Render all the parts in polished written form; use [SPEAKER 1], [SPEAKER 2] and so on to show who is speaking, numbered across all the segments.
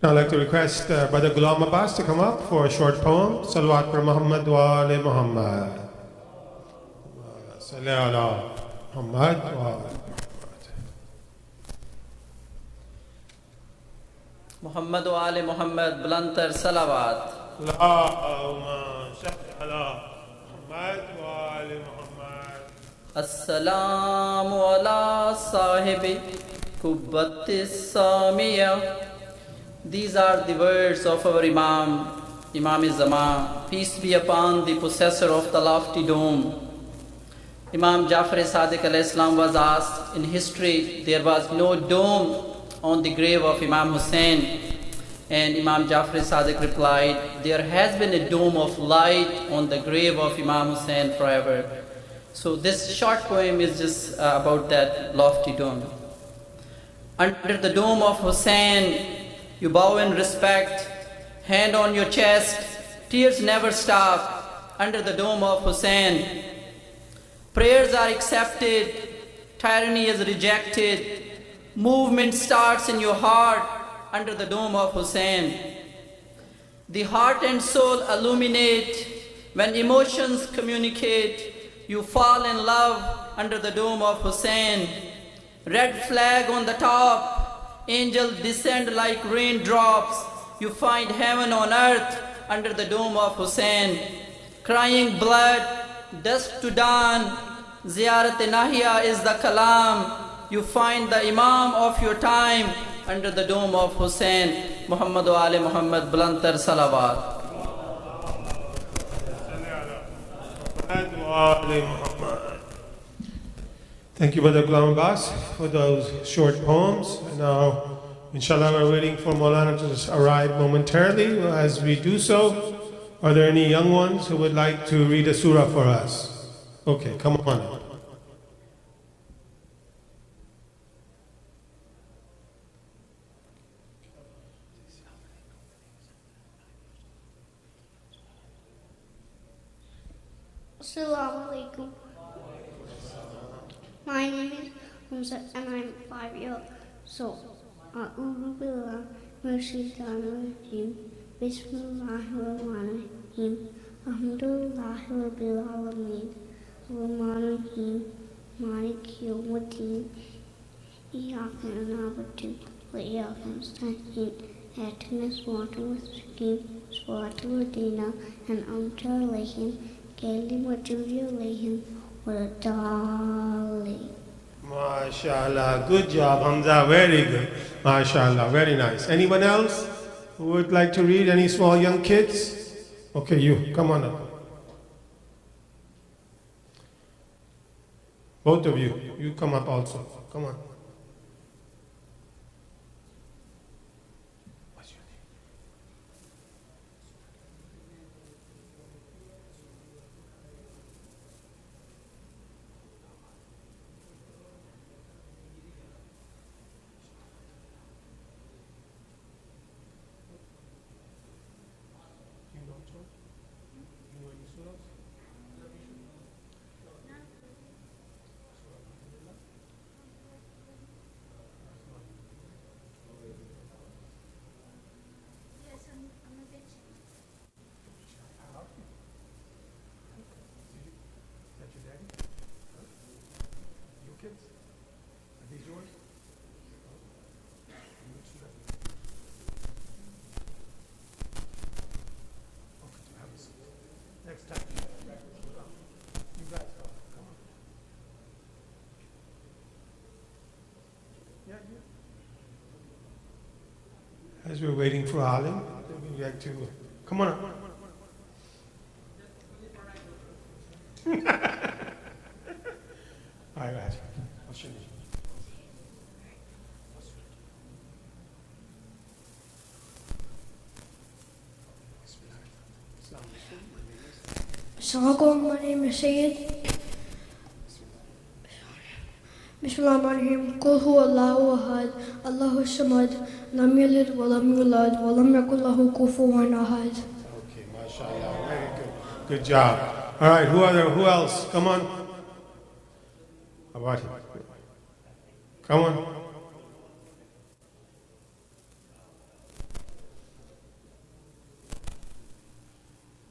[SPEAKER 1] Now I'd like to request Brother Ghulam Abbas to come up for a short poem. Salawat for Muhammad wa ali Muhammad. Salli ala Muhammad wa ali
[SPEAKER 2] Muhammad wa ali Muhammad, bulantar salawat.
[SPEAKER 1] Allahumma salli ala Muhammad wa ali Muhammad.
[SPEAKER 2] Assalamu ala sahibi kubbatis samiyah. These are the words of our Imam, Imam-e-Zaman, peace be upon the possessor of the lofty dome. Imam Jafar Sadiq alayhi salam was asked, in history there was no dome on the grave of Imam Hussein. And Imam Jafar Sadiq replied, there has been a dome of light on the grave of Imam Hussein forever. So this short poem is just about that lofty dome. Under the dome of Hussein, you bow in respect, hand on your chest, tears never stop. Under the dome of Hussein, prayers are accepted, tyranny is rejected, movement starts in your heart under the dome of Hussein. The heart and soul illuminate when emotions communicate. You fall in love under the dome of Hussein. Red flag on the top, angels descend like raindrops. You find heaven on earth under the dome of Hussein. Crying blood, dusk to dawn, Ziyarat-e-Nahiya is the kalam. You find the Imam of your time under the dome of Hussein. Muhammad wa ali Muhammad, bulantar salawat.
[SPEAKER 1] Thank you, Brother Ghulam Abbas, for those short poems. And now, inshallah, we're waiting for Maulana to arrive momentarily. As we do so, are there any young ones who would like to read a surah for us? Okay, come on.
[SPEAKER 3] Assalamu alaikum. My name is Hamza and I'm 5 years old. A'udhu billah minash-shaytanir rajeem. Bismillahir-rahmanir-rahim. Alhamdulillahi rabbil alameen. Ar-Rahmanir-Rahim. Maliki yawmiddin. Iyyaka na'budu wa iyyaka nasta'in. Ihdinas siratal mustaqim. Siratal ladhina an'amta alayhim.
[SPEAKER 1] MashaAllah, good job, Hamza, very good. MashaAllah, very nice. Anyone else who would like to read? Any small young kids? Okay, you, come on up. Both of you, you come up also. Come on. As we're waiting for Alim, we'd like to come on up. All right. What's your name?
[SPEAKER 4] Assalamualaikum, my name is Sayyid. Bismillahirrahmanirrahim. Qul huwa Allahu ahad, Allahu samad, lam yalid wa lam yulad, wa lam yakul lahu kufuwan ahad.
[SPEAKER 1] Okay, mashallah, very good. Good job. All right, who else? Come on. How about him? Come on.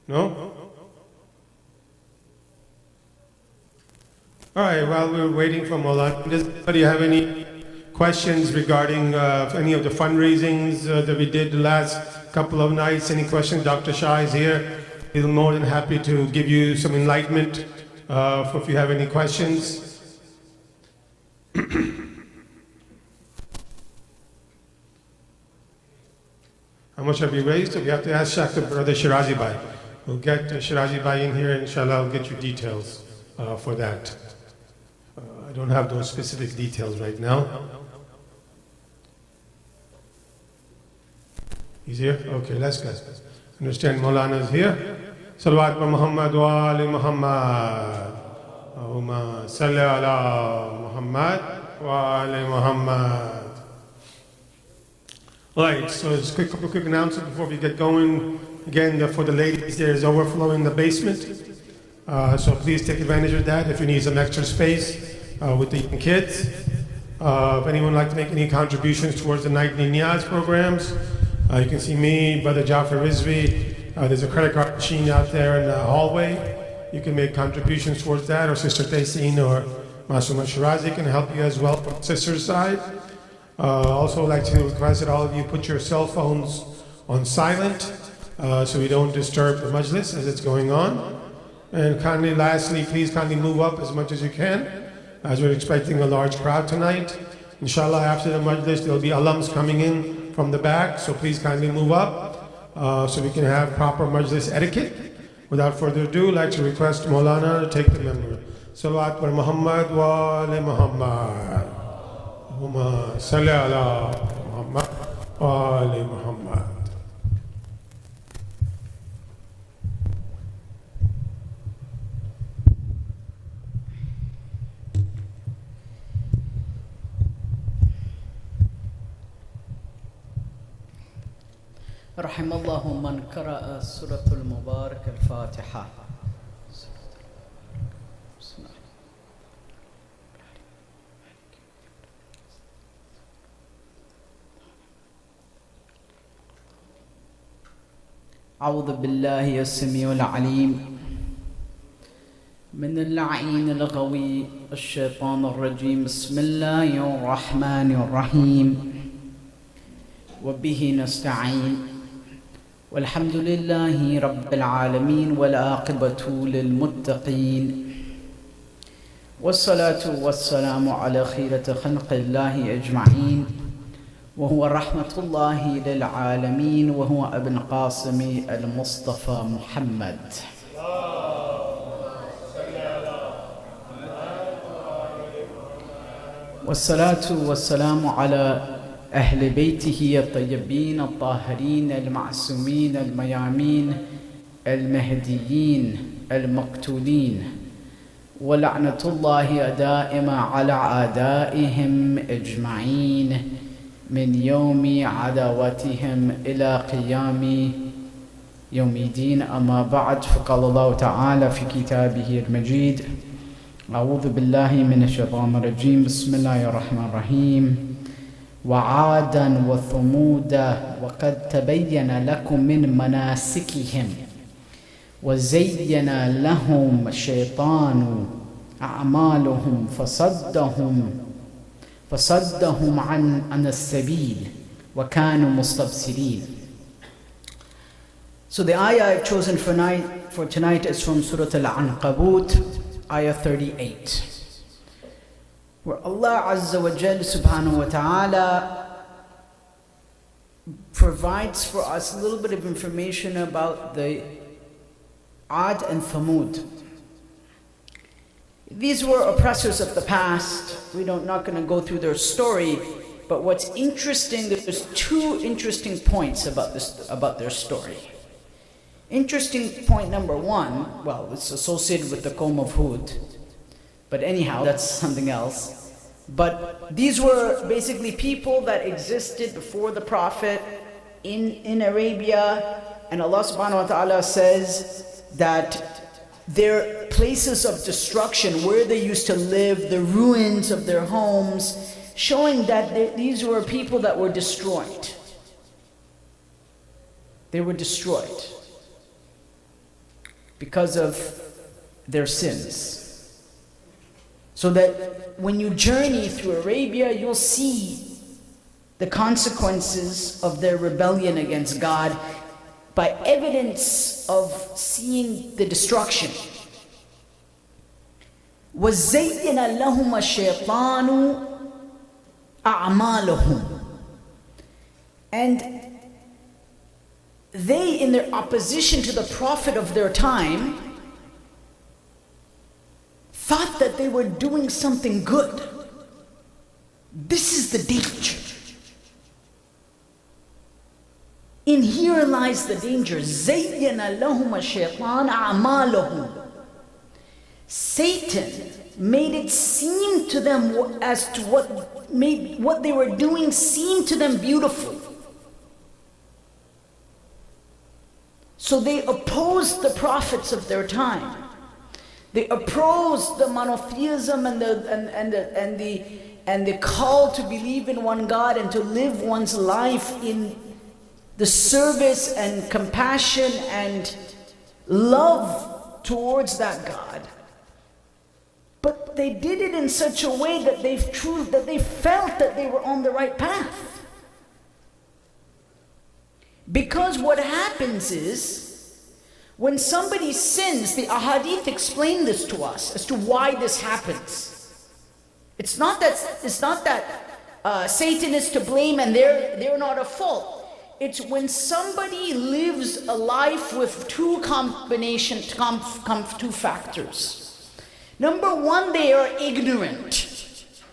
[SPEAKER 1] No? All right, while we're waiting for Maulana, does anybody have any questions regarding any of the fundraisings that we did the last couple of nights? Any questions? Dr. Shah is here. He's more than happy to give you some enlightenment for if you have any questions. How much have you raised? We have to ask Dr. Brother Shirazi Bhai. We'll get Shirazi Bhai in here, and inshallah, I'll get you details for that. I don't have those specific details right now. He's here? Okay, let's go. Understand Maulana is here. Salawat wa Muhammad wa ali Muhammad. Allahumma salli ala Muhammad wa ali Muhammad. All right, so just a couple quick announcements before we get going. Again, for the ladies, there is overflow in the basement. So please take advantage of that if you need some extra space with the young kids. If anyone would like to make any contributions towards the nightly Niyaz programs, you can see me, Brother Jafar Rizvi. There's a credit card machine out there in the hallway. You can make contributions towards that, or Sister Taysin or Masuma Shirazi can help you as well from the sister's side. Also, I'd like to request that all of you put your cell phones on silent so we don't disturb the majlis as it's going on. And kindly, lastly, please kindly move up as much as you can, as we're expecting a large crowd tonight. Inshallah, after the majlis, there'll be alums coming in from the back, so please kindly move up so we can have proper majlis etiquette. Without further ado, I'd like to request Maulana to take the member. Salawat wa Muhammad wa ali Muhammad. Allahumma salli ala Muhammad wa ali Muhammad.
[SPEAKER 2] رحم الله من قرأ سورة المبارك الفاتحة. أعوذ بالله السميع العليم من اللعين الغوي الشيطان الرجيم. بسم الله الرحمن الرحيم وبه نستعين والحمد لله رب العالمين والعاقبة للمتقين والصلاة والسلام على خيرة خلق الله أجمعين وهو رحمة الله للعالمين وهو ابن قاسم المصطفى محمد. والصلاة والسلام على أهل بيته الطيبين الطاهرين المعصومين الميامين المهديين المقتولين ولعنة الله دائمة على أعدائهم أجمعين من يوم عداوتهم إلى قيام يوم الدين. أما بعد، فقال الله تعالى في كتابه المجيد: أعوذ بالله من الشيطان الرجيم. بسم الله الرحمن الرحيم. وعادا وثمودا وقد تبين لكم من مناسكهم وزين لهم الشيطان أعمالهم فصدهم عن السبيل وكانوا مستبصرين. So the ayah I've chosen for tonight is from Surah Al-Ankabut, ayah 38. Where Allah Azza wa Jal subhanahu wa ta'ala provides for us a little bit of information about the Ad and Thamud. These were oppressors of the past. We're not going to go through their story, but what's interesting, there's two interesting points about their story. Interesting point number one, well, it's associated with the Qawm of Hud. But anyhow, that's something else. But these were basically people that existed before the Prophet in Arabia, and Allah subhanahu wa ta'ala says that their places of destruction, where they used to live, the ruins of their homes, showing that these were people that were destroyed. They were destroyed.
[SPEAKER 5] because of their sins. So that when you journey through Arabia, you'll see the consequences of their rebellion against God by evidence of seeing the destruction. وَزَيَّنَ لَهُمَ الشَّيْطَانُ أَعْمَالَهُمْ. And they, in their opposition to the Prophet of their time, thought that they were doing something good. This is the danger. In here lies the danger. زَيَّنَ لَهُمَ الشَّيْطَانُ أَعْمَالَهُمْ. Satan made it seem to them as to what made what they were doing seem to them beautiful. So they opposed the prophets of their time. They opposed the monotheism and the call to believe in one God and to live one's life in the service and compassion and love towards that God. But they did it in such a way that they felt that they were on the right path. Because what happens is, when somebody sins, the ahadith explain this to us as to why this happens. It's not that Satan is to blame and they're not at fault. It's when somebody lives a life with two factors. Number one, they are ignorant.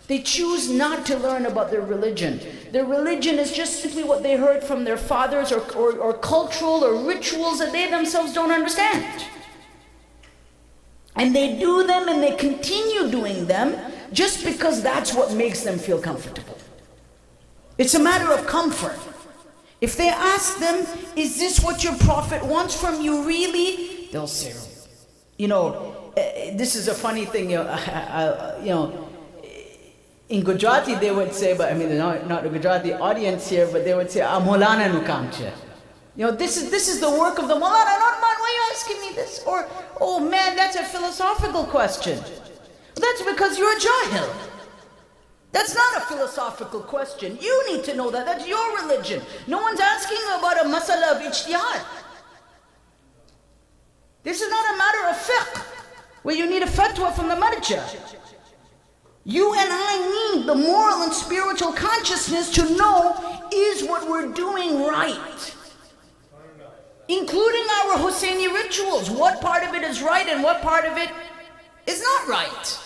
[SPEAKER 5] They choose not to learn about their religion. Their religion is just simply what they heard from their fathers or cultural or rituals that they themselves don't understand. And they do them and they continue doing them just because that's what makes them feel comfortable. It's a matter of comfort. If they ask them, is this what your prophet wants from you really? They'll say, this is a funny thing, in Gujarati they would say, but I mean, not a Gujarati audience here, but they would say, Maulana nu kaam chhe. This is the work of the Maulana, not mine, why are you asking me this? Or, oh man, that's a philosophical question. That's because you're a jahil. That's not a philosophical question. You need to know that. That's your religion. No one's asking about a masala of ijtihad. This is not a matter of fiqh, where you need a fatwa from the marja. You and I need the moral and spiritual consciousness to know, is what we're doing right? Including our Husseini rituals. What part of it is right and what part of it is not right?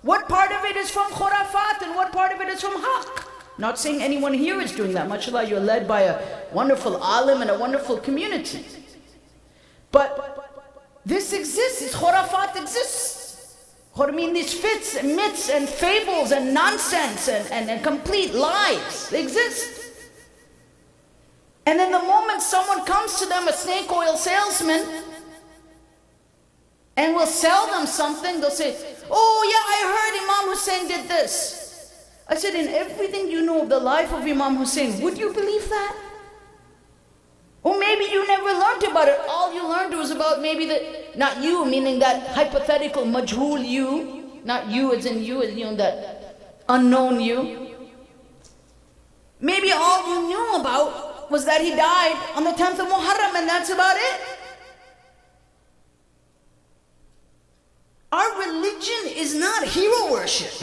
[SPEAKER 5] What part of it is from khurafat and what part of it is from haqq? Not saying anyone here is doing that. MashaAllah, you're led by a wonderful alim and a wonderful community. But this exists, this khurafat exists. I mean, these fits and myths and fables and nonsense and complete lies, they exist. And then the moment someone comes to them, a snake oil salesman, and will sell them something, they'll say, oh yeah, I heard Imam Hussein did this. I said, in everything you know of the life of Imam Hussein, would you believe that? Or maybe you never learned about it. All you learned was about maybe not you, meaning that hypothetical majhul you, not you as in you, that unknown you. Maybe all you knew about was that he died on the 10th of Muharram and that's about it. Our religion is not hero worship.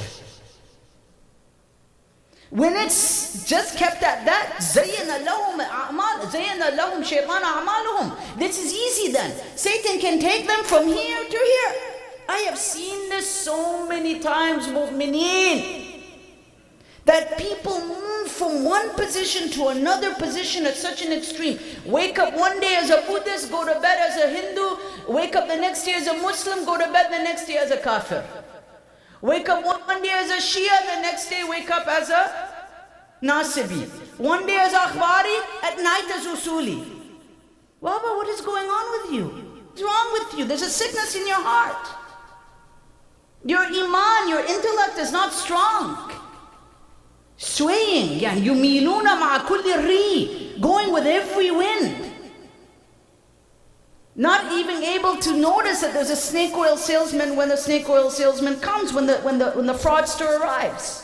[SPEAKER 5] When it's just kept at that, زَيَّنَ لَهُمْ شَيْطَانَ أَعْمَالُهُمْ. This is easy then. Satan can take them from here to here. I have seen this so many times, mu'mineen, that people move from one position to another position at such an extreme. Wake up one day as a Buddhist, go to bed as a Hindu. Wake up the next day as a Muslim, go to bed the next day as a Kafir. Wake up one day as a Shia, the next day wake up as a Nasibi. One day as Akhbari, at night as Usuli. Baba, what is going on with you? What's wrong with you? There's a sickness in your heart. Your iman, your intellect is not strong. Swaying, yumiluna ma'a kulli ri, going with every wind. Not even able to notice that there's a snake oil salesman when the snake oil salesman comes, when the fraudster arrives.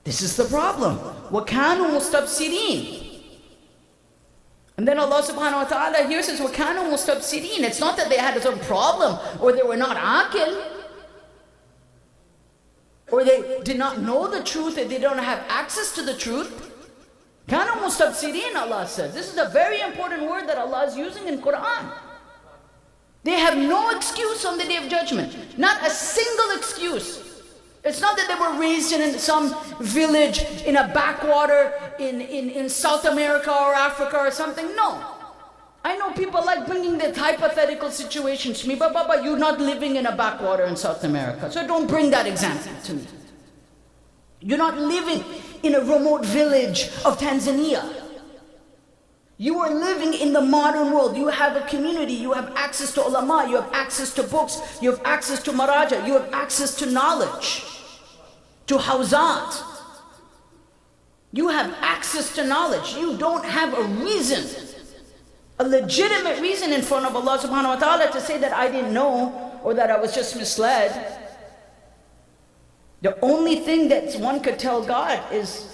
[SPEAKER 5] This is the problem. وَكَانُوا مُسْتَبْصِرِينَ. And then Allah subhanahu wa ta'ala here says, وَكَانُوا مُسْتَبْصِرِينَ. It's not that they had some problem or they were not aqil, or they did not know the truth, or they don't have access to the truth. كَانُوا مُسْتَبْصِرِينَ, Allah says. This is a very important word that Allah is using in Quran. They have no excuse on the Day of Judgment. Not a single excuse. It's not that they were raised in some village in a backwater in South America or Africa or something. No. I know people like bringing that hypothetical situations to me, but Baba, you're not living in a backwater in South America, so don't bring that example to me. You're not living in a remote village of Tanzania. You are living in the modern world. You have a community, you have access to ulama, you have access to books, you have access to maraja, you have access to knowledge, to hawzat. You have access to knowledge. You don't have a reason, a legitimate reason in front of Allah subhanahu wa ta'ala to say that I didn't know or that I was just misled. The only thing that one could tell God is,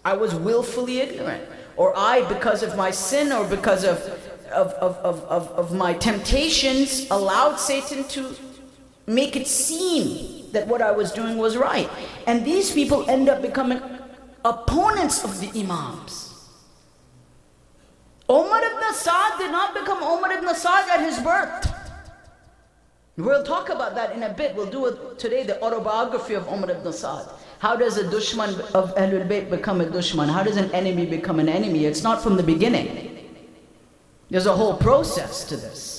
[SPEAKER 5] I was willfully ignorant, or I, because of my sin or because of my temptations, allowed Satan to make it seem that what I was doing was right. And these people end up becoming opponents of the Imams. Umar ibn Sa'd did not become Umar ibn Sa'd at his birth. We'll talk about that in a bit. We'll do it today, the autobiography of Umar ibn Sa'd. How does a dushman of Ahlul Bayt become a dushman? How does an enemy become an enemy? It's not from the beginning. There's a whole process to this.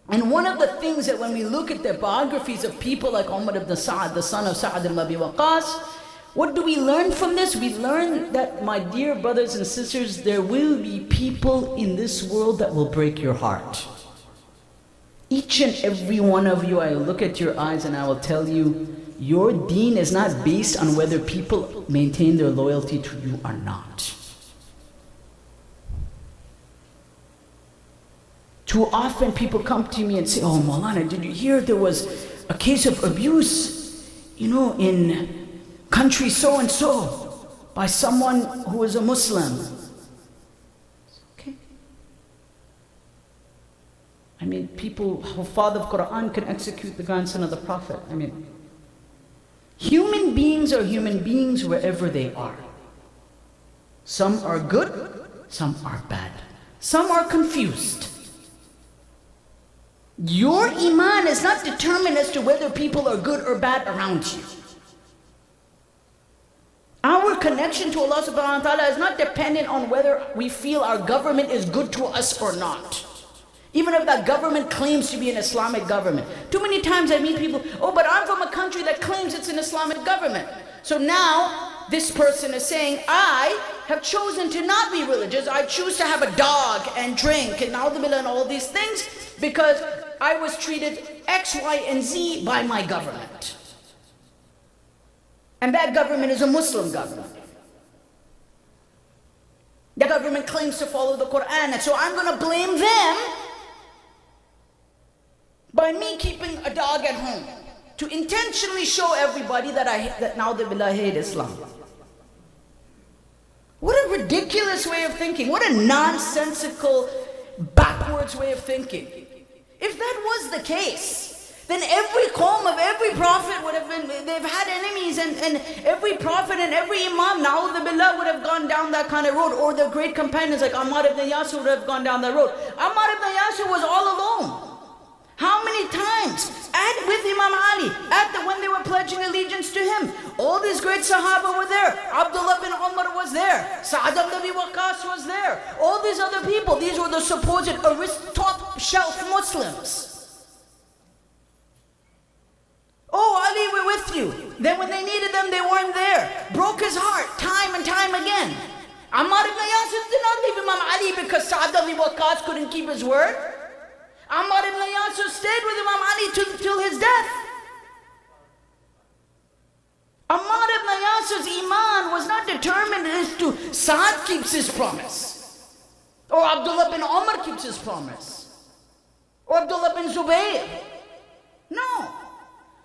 [SPEAKER 5] And one of the things that when we look at the biographies of people like Umar ibn Sa'd, the son of Sa'd ibn Abi Waqqas, what do we learn from this? We learn that, my dear brothers and sisters, there will be people in this world that will break your heart. Each and every one of you, I will look at your eyes and I will tell you, your deen is not based on whether people maintain their loyalty to you or not. Too often people come to me and say, oh Maulana, did you hear there was a case of abuse, in country so and so by someone who is a Muslim? People who father of Quran can execute the grandson of the Prophet. Human beings are human beings wherever they are. Some are good, some are bad. Some are confused. Your iman is not determined as to whether people are good or bad around you. Our connection to Allah subhanahu wa ta'ala is not dependent on whether we feel our government is good to us or not. Even if that government claims to be an Islamic government. Too many times I meet people, oh, but I'm from a country that claims it's an Islamic government. So now this person is saying, I have chosen to not be religious. I choose to have a dog and drink and na'udhu and all these things because I was treated X, Y, and Z by my government. And that government is a Muslim government. The government claims to follow the Quran, and so I'm going to blame them by me keeping a dog at home to intentionally show everybody that now they hate Islam. What a ridiculous way of thinking. What a nonsensical, backwards way of thinking. If that was the case, then every qawm of every prophet would have been, they've had enemies, and every prophet and every imam, na'udhu billah, would have gone down that kind of road, or the great companions like Ammar ibn Yasir would have gone down that road. Ammar ibn Yasir was all alone. How many times? With Imam Ali, when they were pledging allegiance to him, all these great Sahaba were there. Abdullah bin Umar was there. Sa'd ibn Abi Waqqas was there. All these other people, these were the supposed top shelf Muslims. Oh, Ali, we're with you. Then when they needed them, they weren't there. Broke his heart time and time again. Ammar ibn Yasir did not leave Imam Ali because Sa'd ibn Abi Waqqas couldn't keep his word. Ammar ibn Yasir stayed with Imam Ali till his death. Ammar ibn Yasir's iman was not not determined as to Saad keeps his promise, or Abdullah bin Umar keeps his promise, or Abdullah bin Zubayr. No.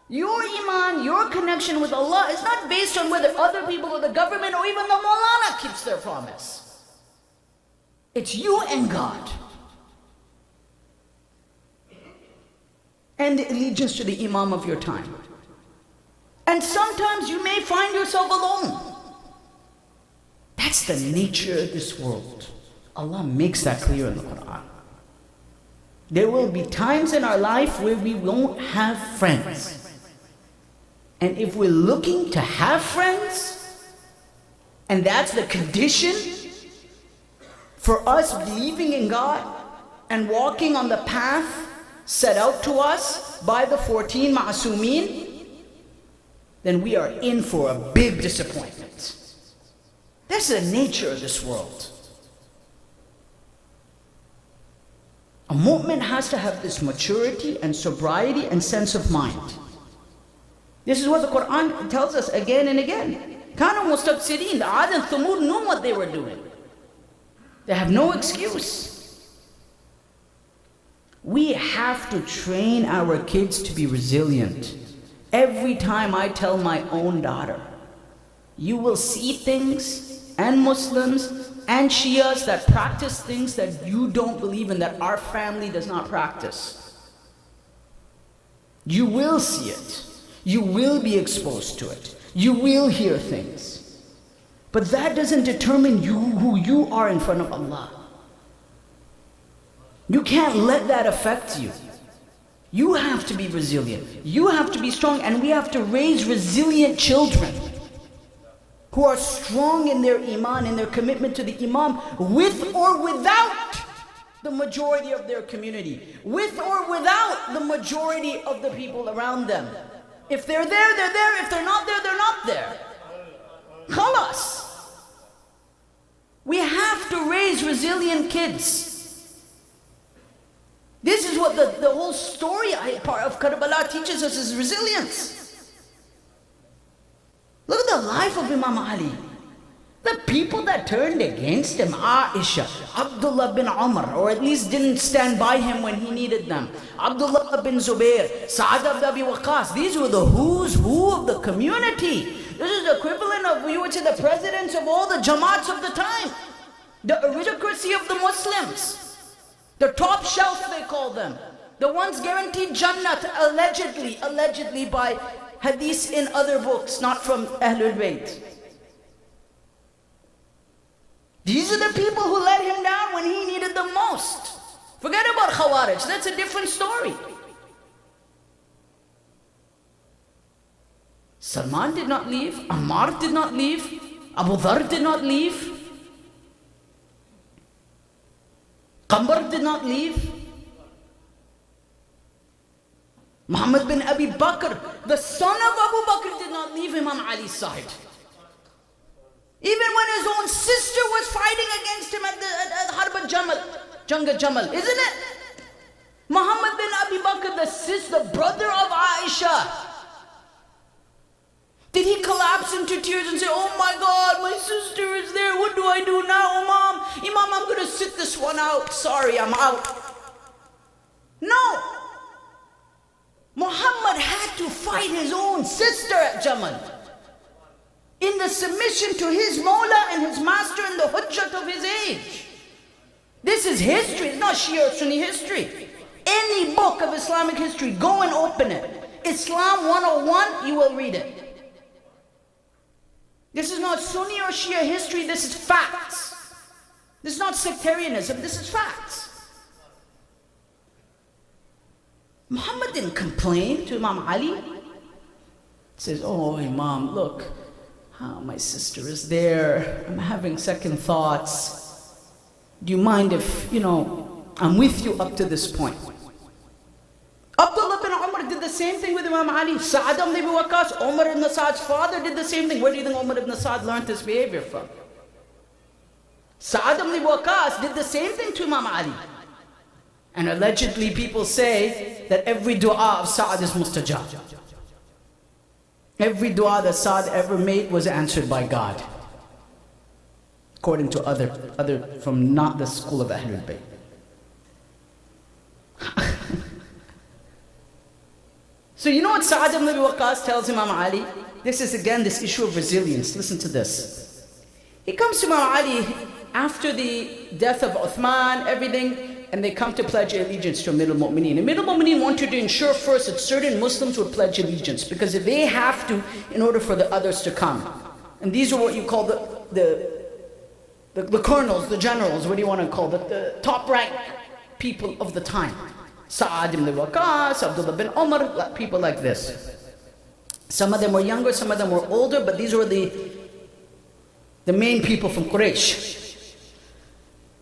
[SPEAKER 5] Your iman, your connection with Allah is not based on whether other people or the government or even the Maulana keeps their promise. It's you and God. And the allegiance to the Imam of your time. And sometimes you may find yourself alone. That's the nature of this world. Allah makes that clear in the Quran. There will be times in our life where we won't have friends. And if we're looking to have friends, and that's the condition for us believing in God and walking on the path set out to us by the 14 Ma'asumeen, then we are in for a big disappointment. That's the nature of this world. A mu'min has to have this maturity and sobriety and sense of mind. This is what the Quran tells us again and again. Kana mustabsirin, the Ad and Thamud knew what they were doing. They have no excuse. We have to train our kids to be resilient. Every time I tell my own daughter, you will see things, and Muslims and Shias that practice things that you don't believe in, that our family does not practice. You will see it. You will be exposed to it. You will hear things. But that doesn't determine you who you are in front of Allah. You can't let that affect you. You have to be resilient. You have to be strong, and we have to raise resilient children who are strong in their iman, in their commitment to the Imam, with or without the majority of their community, with or without the majority of the people around them. If they're there, they're there. If they're not there, they're not there. Khalas. We have to raise resilient kids. This is what the whole story part of Karbala teaches us, is resilience. Look at the life of Imam Ali. The people that turned against him, Aisha, Abdullah bin Umar, or at least didn't stand by him when he needed them, Abdullah bin Zubayr, Sa'ad ibn Abi Waqqas, these were the who's who of the community. This is the equivalent of, you would say, the presidents of all the Jamaats of the time, the aristocracy of the Muslims, the top shelf they call them, the ones guaranteed Jannat, allegedly by hadith in other books, not from Ahlul Bayt. These are the people who let him down when he needed them most. Forget about Khawarij, that's a different story. Salman did not leave, Ammar did not leave, Abu Dhar did not leave, Qambar did not leave, Muhammad bin Abi Bakr, the son of Abu Bakr, did not leave Imam Ali's side. Even when his own sister was fighting against him at Harb al-Jamal, Jang al-Jamal, isn't it? Muhammad bin Abi Bakr, the brother of Aisha, did he collapse into tears and say, oh my God, my sister is there, what do I do now, Imam, I'm going to sit this one out, sorry, I'm out. No. Muhammad had to fight his own sister at Jamal, in the submission to his Mawla and his master and the hujjat of his age. This is history, it's not Shia or Sunni history. Any book of Islamic history, go and open it. Islam 101, you will read it. This is not Sunni or Shia history, this is facts. This is not sectarianism, this is facts. Muhammad didn't complain to Imam Ali. He says, oh Imam, look, my sister is there, I'm having second thoughts. Do you mind if, I'm with you up to this point? Abdullah bin Umar did the same thing with Imam Ali. Sa'ad ibn Abi Waqqas, Umar ibn Sa'ad's father, did the same thing. Where do you think Umar ibn Sa'ad learned this behavior from? Sa'ad ibn Abi Waqqas did the same thing to Imam Ali. And allegedly people say that every dua of Sa'ad is mustajab. Every dua that Sa'ad ever made was answered by God. according to other from not the school of Ahlul Bayt. So you know what Sa'ad ibn Abi Waqqas tells Imam Ali? This is again this issue of resilience. Listen to this. He comes to Imam Ali after the death of Uthman, everything, and they come to pledge allegiance to Amir al-Mu'mineen. Amir al-Mu'mineen wanted to ensure first that certain Muslims would pledge allegiance, because if they have to, in order for the others to come. And these are what you call the colonels, the generals, what do you want to call the top rank people of the time. Sa'ad ibn Waqqas, Abdullah bin Umar, people like this. Some of them were younger, some of them were older, but these were the main people from Quraysh.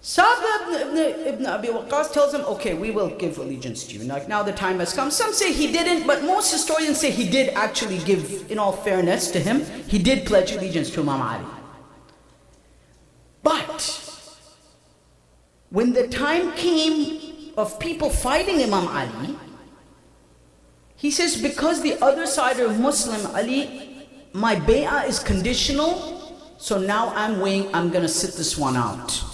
[SPEAKER 5] Sa'ad ibn Abi Waqqas tells him, okay, we will give allegiance to you. Like now the time has come. Some say he didn't, but most historians say he did actually give, in all fairness to him, he did pledge allegiance to Imam Ali. But when the time came of people fighting Imam Ali, he says, because the other side are Muslim, Ali, my bay'ah is conditional, so now I'm going to sit this one out.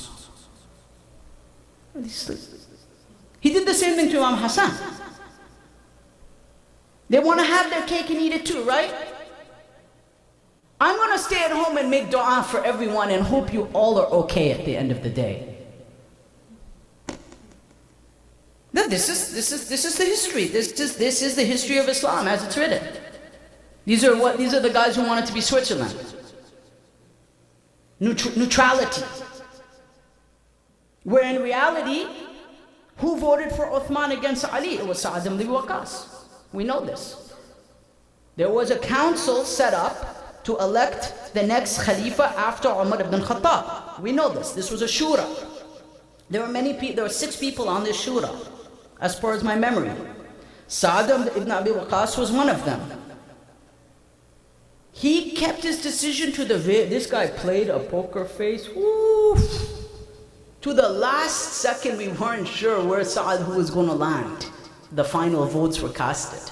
[SPEAKER 5] He did the same thing to Imam Hassan. They want to have their cake and eat it too, right? I'm going to stay at home and make dua for everyone and hope you all are okay at the end of the day. This is the history. This is the history of Islam as it's written. These are the guys who wanted to be Switzerland. Neutrality. Where in reality, who voted for Uthman against Ali? It was Sa'ad ibn Abi Waqqas. We know this. There was a council set up to elect the next Khalifa after Umar ibn Khattab. We know this. This was a shura. There were 6 people on this shura, as far as my memory. Sa'ad ibn Abi Waqqas was one of them. He kept his decision to this guy played a poker face. Woo. To the last second, we weren't sure where Sa'ad who was going to land. The final votes were casted,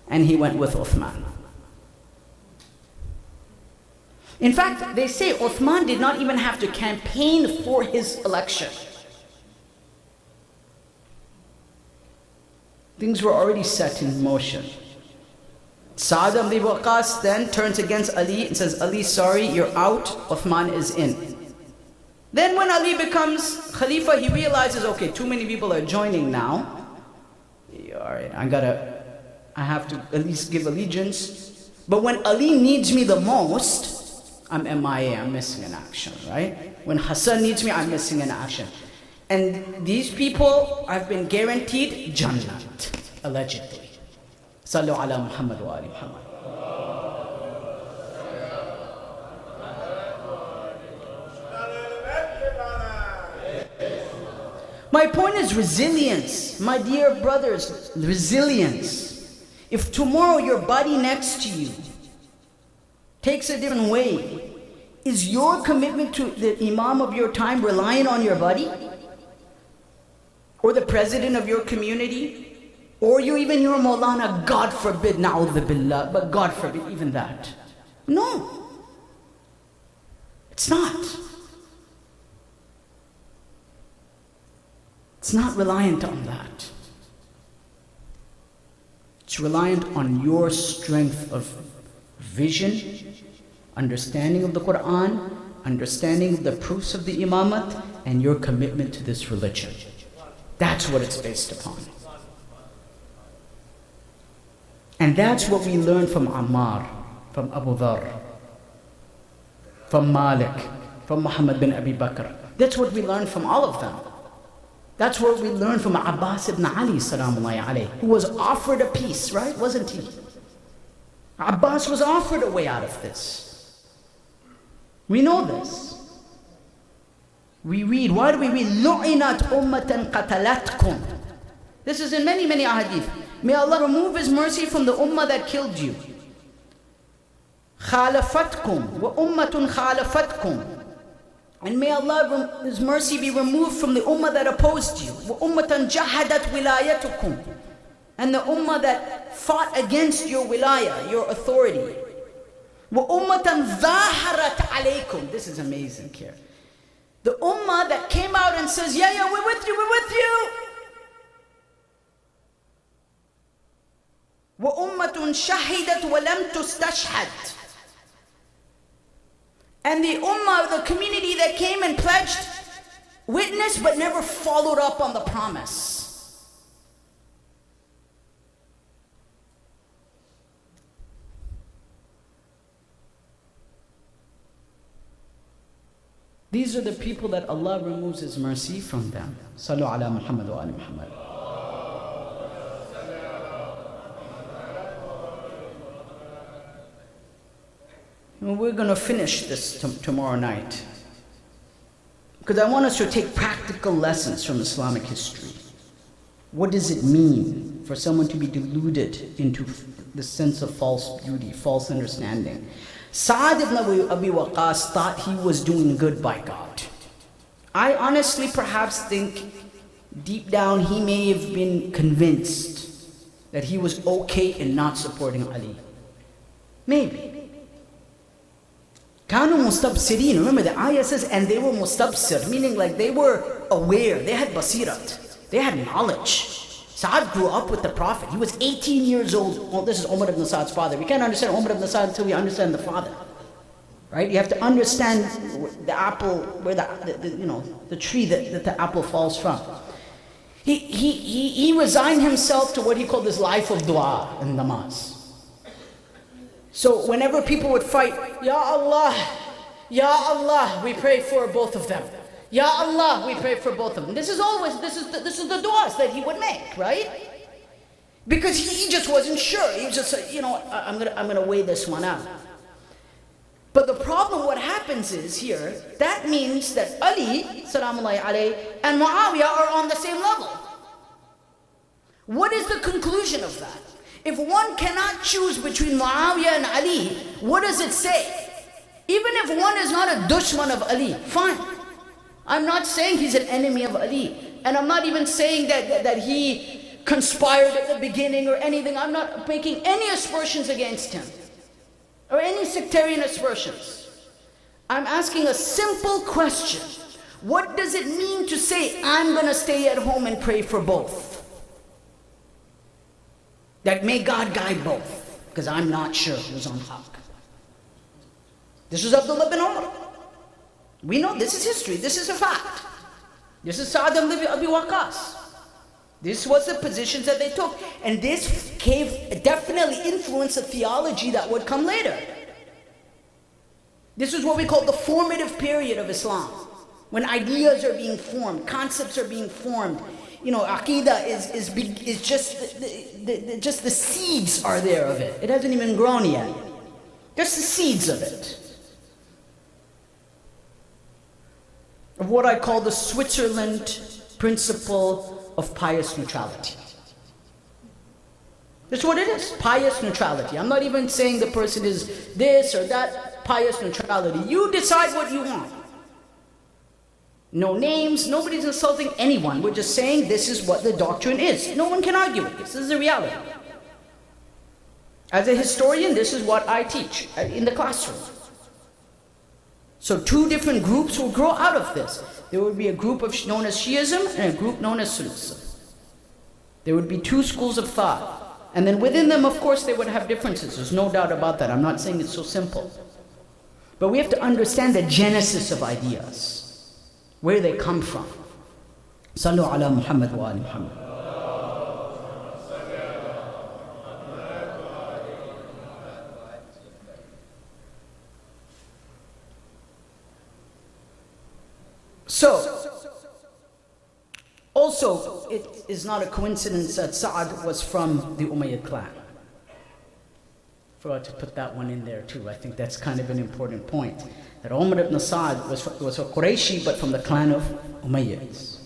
[SPEAKER 5] and he went with Uthman. In fact, they say Uthman did not even have to campaign for his election. Things were already set in motion. Sa'ad ibn Abi Waqqas then turns against Ali and says, Ali, sorry, you're out, Uthman is in. Then when Ali becomes Khalifa, he realizes, okay, too many people are joining now. Alright, I have to at least give allegiance. But when Ali needs me the most, I'm MIA, I'm missing in action, right? When Hassan needs me, I'm missing in action. And these people have been guaranteed Jannat, allegedly. Sallu ala Muhammad wa ali Muhammad. My point is resilience, my dear brothers, resilience. If tomorrow your buddy next to you takes a different way, is your commitment to the Imam of your time reliant on your buddy? Or the president of your community? Or even your Maulana, God forbid, na'udhu billah, but God forbid, even that. No. It's not. It's not reliant on that. It's reliant on your strength of vision, understanding of the Quran, understanding of the proofs of the Imamat, and your commitment to this religion. That's what it's based upon. And that's what we learn from Ammar, from Abu Dharr, from Malik, from Muhammad bin Abi Bakr. That's what we learn from all of them. That's what we learn from Abbas ibn Ali, salamullahi alayhi, who was offered a peace, right? Wasn't he? Abbas was offered a way out of this. We know this. We read, why do we read? لُعِنَتْ أُمَّةً قَتَلَتْكُمْ. This is in many, many ahadith. May Allah remove His mercy from the ummah that killed you. خَالَفَتْكُمْ وَأُمَّةٌ خَالَفَتْكُمْ. And may Allah, His mercy be removed from the ummah that opposed you. وَأُمَّةً جَحَدَتْ وِلَايَتُكُمْ. And the ummah that fought against your wilayah, your authority. وَأُمَّةً ظَاهَرَتْ عَلَيْكُمْ. This is amazing here. The ummah that came out and says, yeah, yeah, we're with you, we're with you. وَأُمَّةٌ شَهِدَتْ وَلَمْ تُسْتَشْهَدْ. And the ummah, the community that came and pledged, witnessed but never followed up on the promise. These are the people that Allah removes His mercy from them. Sallu ala Muhammad wa ali Muhammad. And we're going to finish this tomorrow night, because I want us to take practical lessons from Islamic history. What does it mean for someone to be deluded into the sense of false beauty, false understanding? Sa'ad ibn Abi Waqqas thought he was doing good by God. I honestly perhaps think deep down he may have been convinced that he was okay in not supporting Ali. Maybe. Kanu mustabsirin. Remember the ayah says, and they were mustabsir, meaning like they were aware, they had basirat, they had knowledge. Sa'ad grew up with the Prophet. He was 18 years old. Well, this is Umar ibn Sa'ad's father. We can't understand Umar ibn Sa'ad until we understand the father. Right? You have to understand the apple, where the tree that the apple falls from. He resigned himself to what he called his life of dua and namaz. So whenever people would fight, Ya Allah, we pray for both of them. Ya Allah, we pray for both of them. This is the du'as that he would make, right? Because he just wasn't sure. He was just like, I'm gonna weigh this one out. But the problem, what happens is here, that means that Ali, salamullahi alayhi, and Muawiyah are on the same level. What is the conclusion of that? If one cannot choose between Muawiyah and Ali, what does it say? Even if one is not a dushman of Ali, fine. I'm not saying he's an enemy of Ali. And I'm not even saying that he conspired at the beginning or anything. I'm not making any aspersions against him, or any sectarian aspersions. I'm asking a simple question. What does it mean to say, I'm going to stay at home and pray for both? That may God guide both, because I'm not sure who's on haqq. This was Abdullah bin Umar. We know this is history, this is a fact. This is Sa'ad ibn Abi Waqqas. This was the positions that they took. And this definitely influenced the theology that would come later. This is what we call the formative period of Islam. When ideas are being formed, concepts are being formed. Aqidah is just the seeds are there of it. It hasn't even grown yet. Just the seeds of it. Of what I call the Switzerland principle of pious neutrality. That's what it is, pious neutrality. I'm not even saying the person is this or that, pious neutrality. You decide what you want. No names, nobody's insulting anyone. We're just saying this is what the doctrine is. No one can argue with this. This is the reality. As a historian, this is what I teach in the classroom. So two different groups will grow out of this. There would be a group known as Shiism and a group known as Sunnism. There would be two schools of thought. And then within them, of course, they would have differences. There's no doubt about that. I'm not saying it's so simple. But we have to understand the genesis of ideas, where they come from. Sallu ala Muhammad wa ali Muhammad. So, also, it is not a coincidence that Sa'ad was from the Umayyad clan. Forgot to put that one in there too. I think that's kind of an important point. That Umar ibn Sa'ad was a Qurayshi, but from the clan of Umayyads.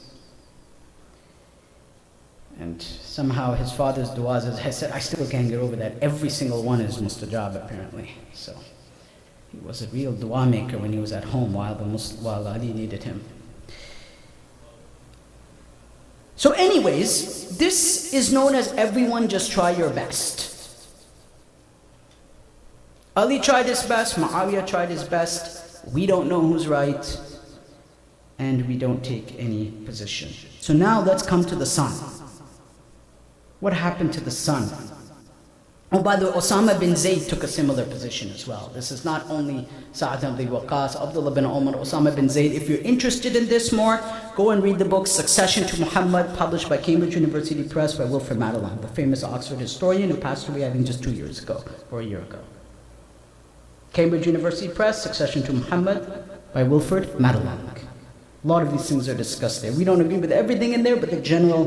[SPEAKER 5] And somehow his father's du'as, as I said, I still can't get over that. Every single one is mustajab apparently. So he was a real dua maker when he was at home while Ali needed him. So anyways, this is known as everyone just try your best. Ali tried his best, Muawiyah tried his best. We don't know who's right. and we don't take any position. So now let's come to the son. What happened to the son? Oh, by the way, Osama bin Zayd took a similar position as well. This is not only Sa'ad ibn Abi Waqqas, Abdullah bin Umar, Osama bin Zayd. If you're interested in this more, go and read the book Succession to Muhammad, published by Cambridge University Press by Wilfred Madelung, the famous Oxford historian who passed away, I think, just 2 years ago, or a year ago. Cambridge University Press, Succession to Muhammad by Wilfred Madelung. A lot of these things are discussed there. We don't agree with everything in there, but the general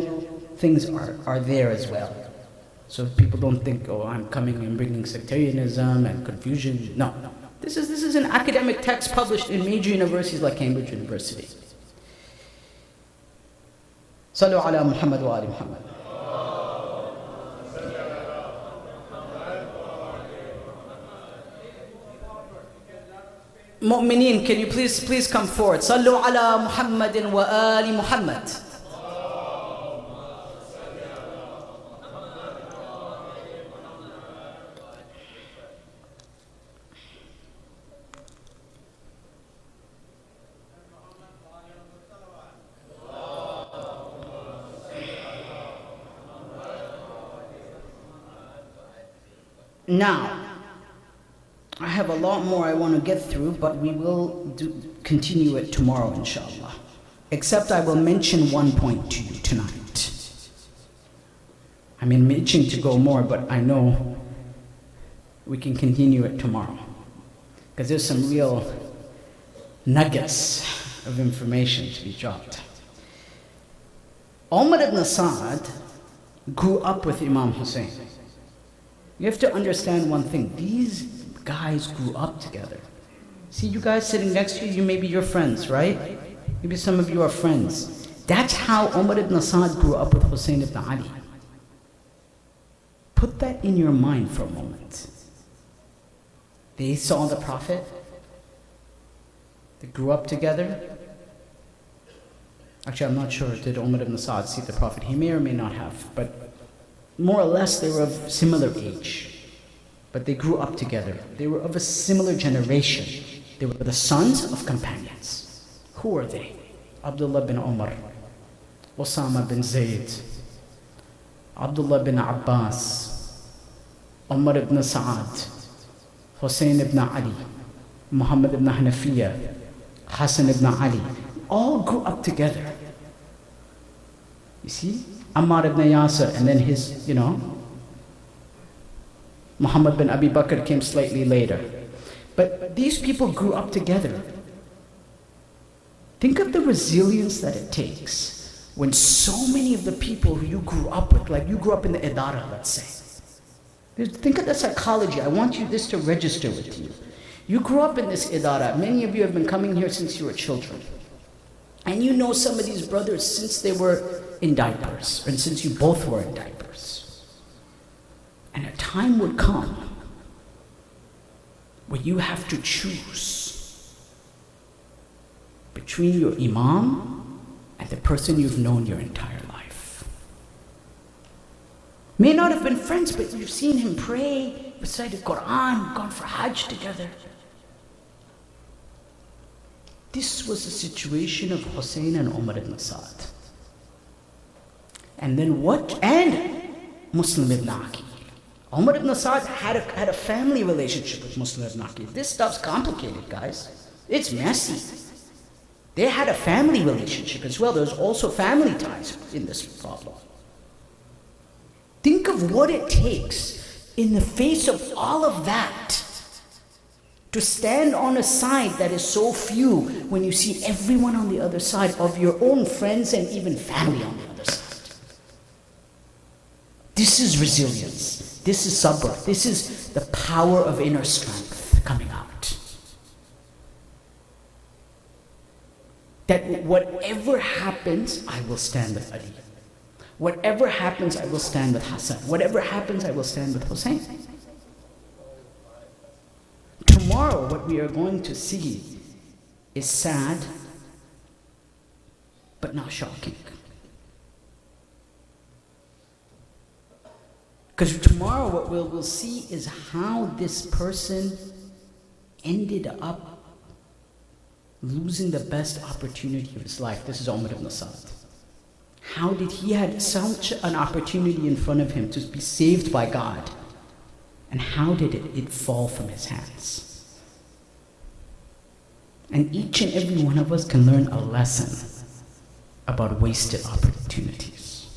[SPEAKER 5] things are there as well. So people don't think, oh, I'm coming and bringing sectarianism and confusion. No. This is an academic text published in major universities like Cambridge University. Sallu ala Muhammad wa ali Muhammad. Mu'mineen, can you please come forward? Sallu ala Muhammadin wa ali Muhammad. Now, I have a lot more I want to get through, but we will continue it tomorrow, inshallah. Except I will mention one point to you tonight. I mean, itching to go more, but I know we can continue it tomorrow. Because there's some real nuggets of information to be dropped. Umar ibn Sa'ad grew up with Imam Hussein. You have to understand one thing. These guys grew up together. See, you guys sitting next to you, maybe you're friends, right? Maybe some of you are friends. That's how Umar ibn Sa'ad grew up with Hussein ibn Ali. Put that in your mind for a moment. They saw the Prophet. They grew up together. Actually, I'm not sure, did Umar ibn Sa'ad see the Prophet? He may or may not have, but more or less they were of similar age. But they grew up together. They were of a similar generation. They were the sons of companions. Who were they? Abdullah bin Umar, Osama bin Zayd, Abdullah bin Abbas, Umar ibn Sa'ad, Hussein ibn Ali, Muhammad ibn Hanafiya, Hassan ibn Ali. All grew up together. You see? Ammar ibn Yasir, and then his, Muhammad bin Abi Bakr came slightly later. But these people grew up together. Think of the resilience that it takes when so many of the people who you grew up with, like you grew up in the Idara, let's say. Think of the psychology. I want this to register with you. You grew up in this Idara. Many of you have been coming here since you were children. And you know some of these brothers since they were in diapers, and since you both were in diapers. And a time would come where you have to choose between your Imam and the person you've known your entire life. May not have been friends, but you've seen him pray, recite the Quran, gone for Hajj together. This was the situation of Hussein and Umar ibn Sa'ad. And then what? And Muslim ibn Aqil. Umar ibn Sa'ad had a family relationship with Muslim ibn Aqil. This stuff's complicated, guys. It's messy. They had a family relationship as well. There's also family ties in this problem. Think of what it takes in the face of all of that to stand on a side that is so few when you see everyone on the other side of your own friends and even family on the other side. This is resilience. This is sabr. This is the power of inner strength coming out. That whatever happens, I will stand with Ali. Whatever happens, I will stand with Hassan. Whatever happens, I will stand with Hussein. Tomorrow, what we are going to see is sad, but not shocking. Because tomorrow, what we'll see is how this person ended up losing the best opportunity of his life. This is Umar ibn Sa'd. How did he had such an opportunity in front of him to be saved by God? And how did it fall from his hands? And each and every one of us can learn a lesson about wasted opportunities.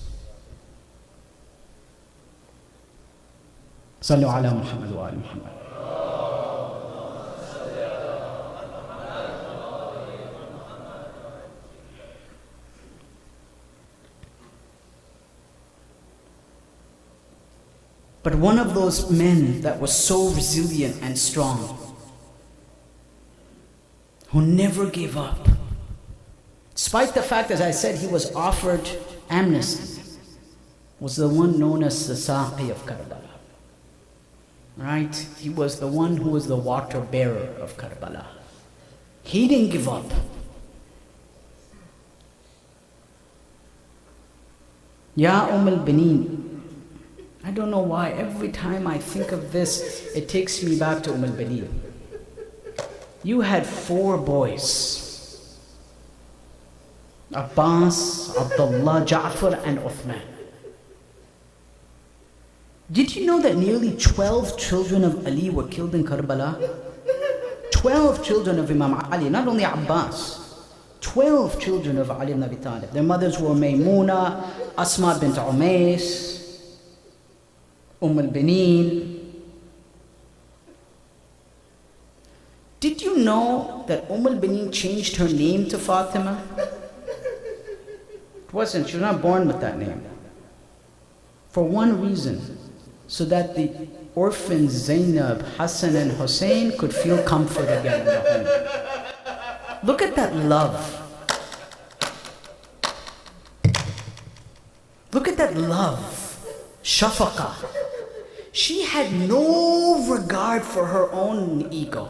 [SPEAKER 5] Sallu ala Muhammad wa ali Muhammad. But one of those men that was so resilient and strong, who never gave up, despite the fact, as I said, he was offered amnesty, was the one known as the Saqi of Karbala. Right? He was the one who was the water bearer of Karbala. He didn't give up. Ya al-Banin. I don't know why, every time I think of this, it takes me back to al-Banin. You had 4 boys: Abbas, Abdullah, Ja'far, and Uthman. Did you know that nearly 12 children of Ali were killed in Karbala? 12 children of Imam Ali, not only Abbas. 12 children of Ali ibn Abi Talib. Their mothers were Maymuna, Asma bint Umays, al-Banin. Did you know that al-Banin changed her name to Fatima? It wasn't, she was not born with that name. For one reason, so that the orphans Zainab, Hassan and Hussein could feel comfort again in the home. Look at that love. Look at that love. Shafaqa. She had no regard for her own ego.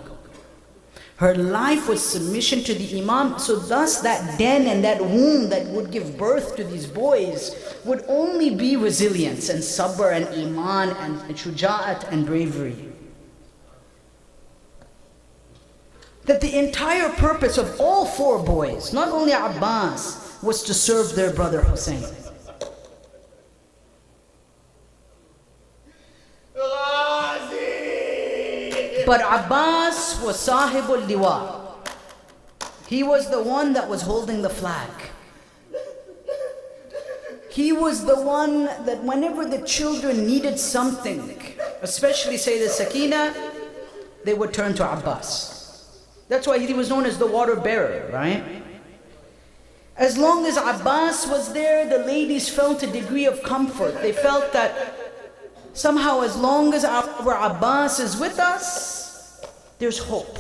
[SPEAKER 5] Her life was submission to the Imam. So thus that den and that womb that would give birth to these boys would only be resilience and sabr and iman and shuja'at and bravery. That the entire purpose of all 4 boys, not only Abbas, was to serve their brother Hussein. But Abbas was Sahibul Liwa. He was the one that was holding the flag. He was the one that whenever the children needed something, especially say the Sakina, they would turn to Abbas. That's why he was known as the water bearer, right? As long as Abbas was there, the ladies felt a degree of comfort. They felt that somehow as long as our Abbas is with us, there's hope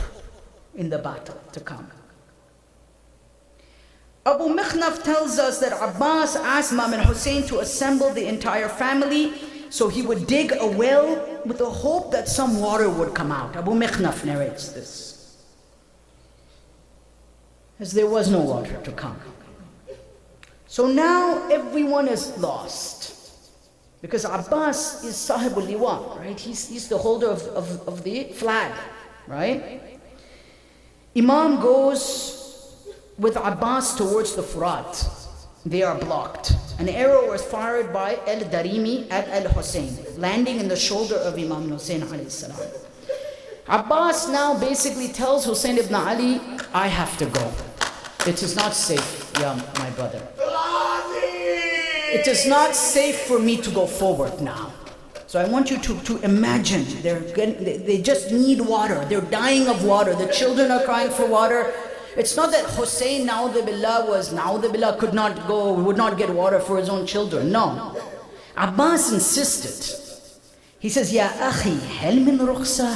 [SPEAKER 5] in the battle to come. Abu Mikhnaf tells us that Abbas asked Imam Hussein to assemble the entire family so he would dig a well with the hope that some water would come out. Abu Mikhnaf narrates this. As there was no water to come. So now everyone is lost. Because Abbas is Sahibul Liwa, right? He's the holder of the flag, right? Imam goes with Abbas towards the Furat. They are blocked. An arrow was fired by al-Darimi at al-Hussein, landing in the shoulder of Imam Hussein alayhi salam. Abbas now basically tells Hussein ibn Ali, I have to go. It is not safe, my brother. It is not safe for me to go forward now. So I want you to imagine, they just need water. They're dying of water. The children are crying for water. It's not that Hussein, could not go, would not get water for his own children. No. Abbas insisted. He says, Ya akhi, hal min rukhsa?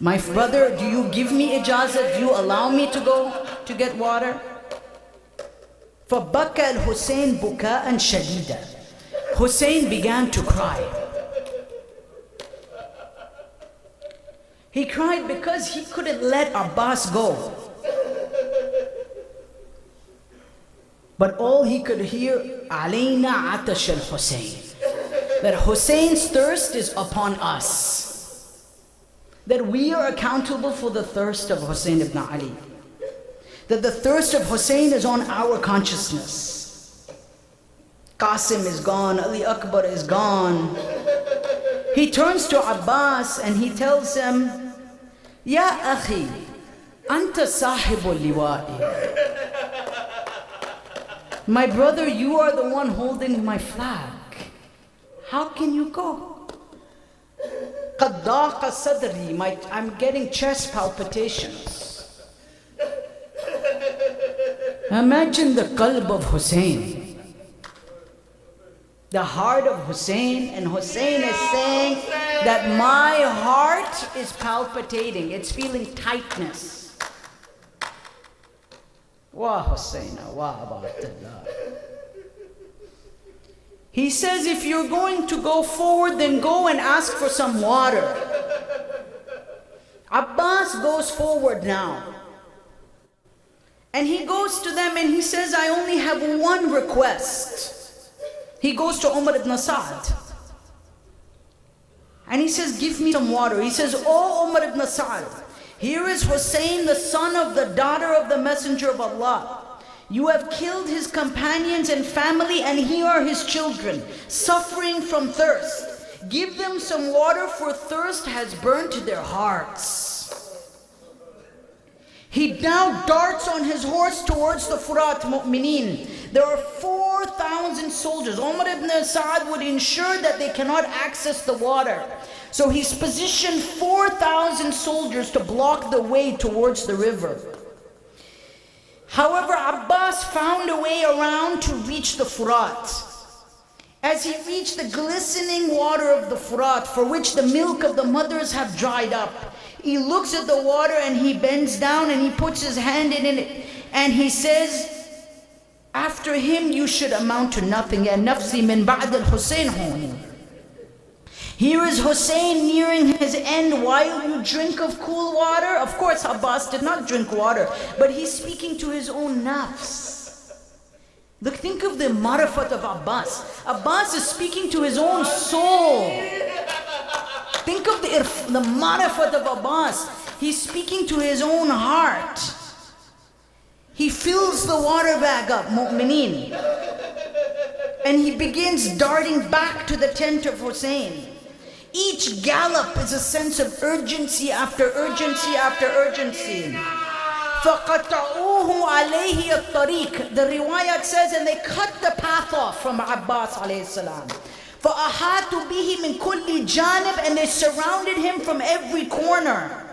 [SPEAKER 5] My brother, do you give me ijazat? Do you allow me to go to get water? فَبَكَى الْحُسَيْنِ بُكَاءً شَدِيدًا. Hussein began to cry. He cried because he couldn't let Abbas go. But all he could hear, عَلَيْنَا عَتَشَ الْحُسَيْنِ. That Hussein's thirst is upon us. That we are accountable for the thirst of Hussein ibn Ali. that the thirst of Hussein is on our consciousness. Qasim is gone, Ali Akbar is gone. He turns to Abbas and he tells him, Ya akhi, anta sahibul liwa'i. My brother, you are the one holding my flag. How can you go? قَدْ ضَاقَ صَدْرِي. I'm getting chest palpitations. Imagine the qalb of Hussein. The heart of Hussein, and Hussein is saying that my heart is palpitating. It's feeling tightness. Wa Husseina, wa Abdullah. He says, if you're going to go forward, then go and ask for some water. Abbas goes forward now. And he goes to them and he says, I only have one request. He goes to Umar ibn Sa'd. And he says, give me some water. He says, oh Umar ibn Sa'd, here is Hussein, the son of the daughter of the Messenger of Allah. You have killed his companions and family, and here are his children, suffering from thirst. Give them some water, for thirst has burnt their hearts. He now darts on his horse towards the Furat, mu'mineen. There are 4,000 soldiers. Umar ibn Sa'd would ensure that they cannot access the water. So he's positioned 4,000 soldiers to block the way towards the river. However, Abbas found a way around to reach the Furat. As he reached the glistening water of the Furat, for which the milk of the mothers have dried up, he looks at the water and he bends down and he puts his hand in it and he says, after him you should amount to nothing. Ya nafsi min ba'd al-Hussein honi. Here is Hussein nearing his end while you drink of cool water. Of course, Abbas did not drink water, but he's speaking to his own nafs. Look, think of the marifat of Abbas. Abbas is speaking to his own soul. Think of the marifat of Abbas. He's speaking to his own heart. He fills the water bag up, mu'mineen. And he begins darting back to the tent of Hussein. Each gallop is a sense of urgency after urgency after urgency. فَقَطَعُوهُ عَلَيْهِ الطَّرِيقِ. The riwayat says, and they cut the path off from Abbas alayhi salam. فَأَحَاتُوا بِهِ مِنْ كُلِّ جَانِبٍ. And they surrounded him from every corner.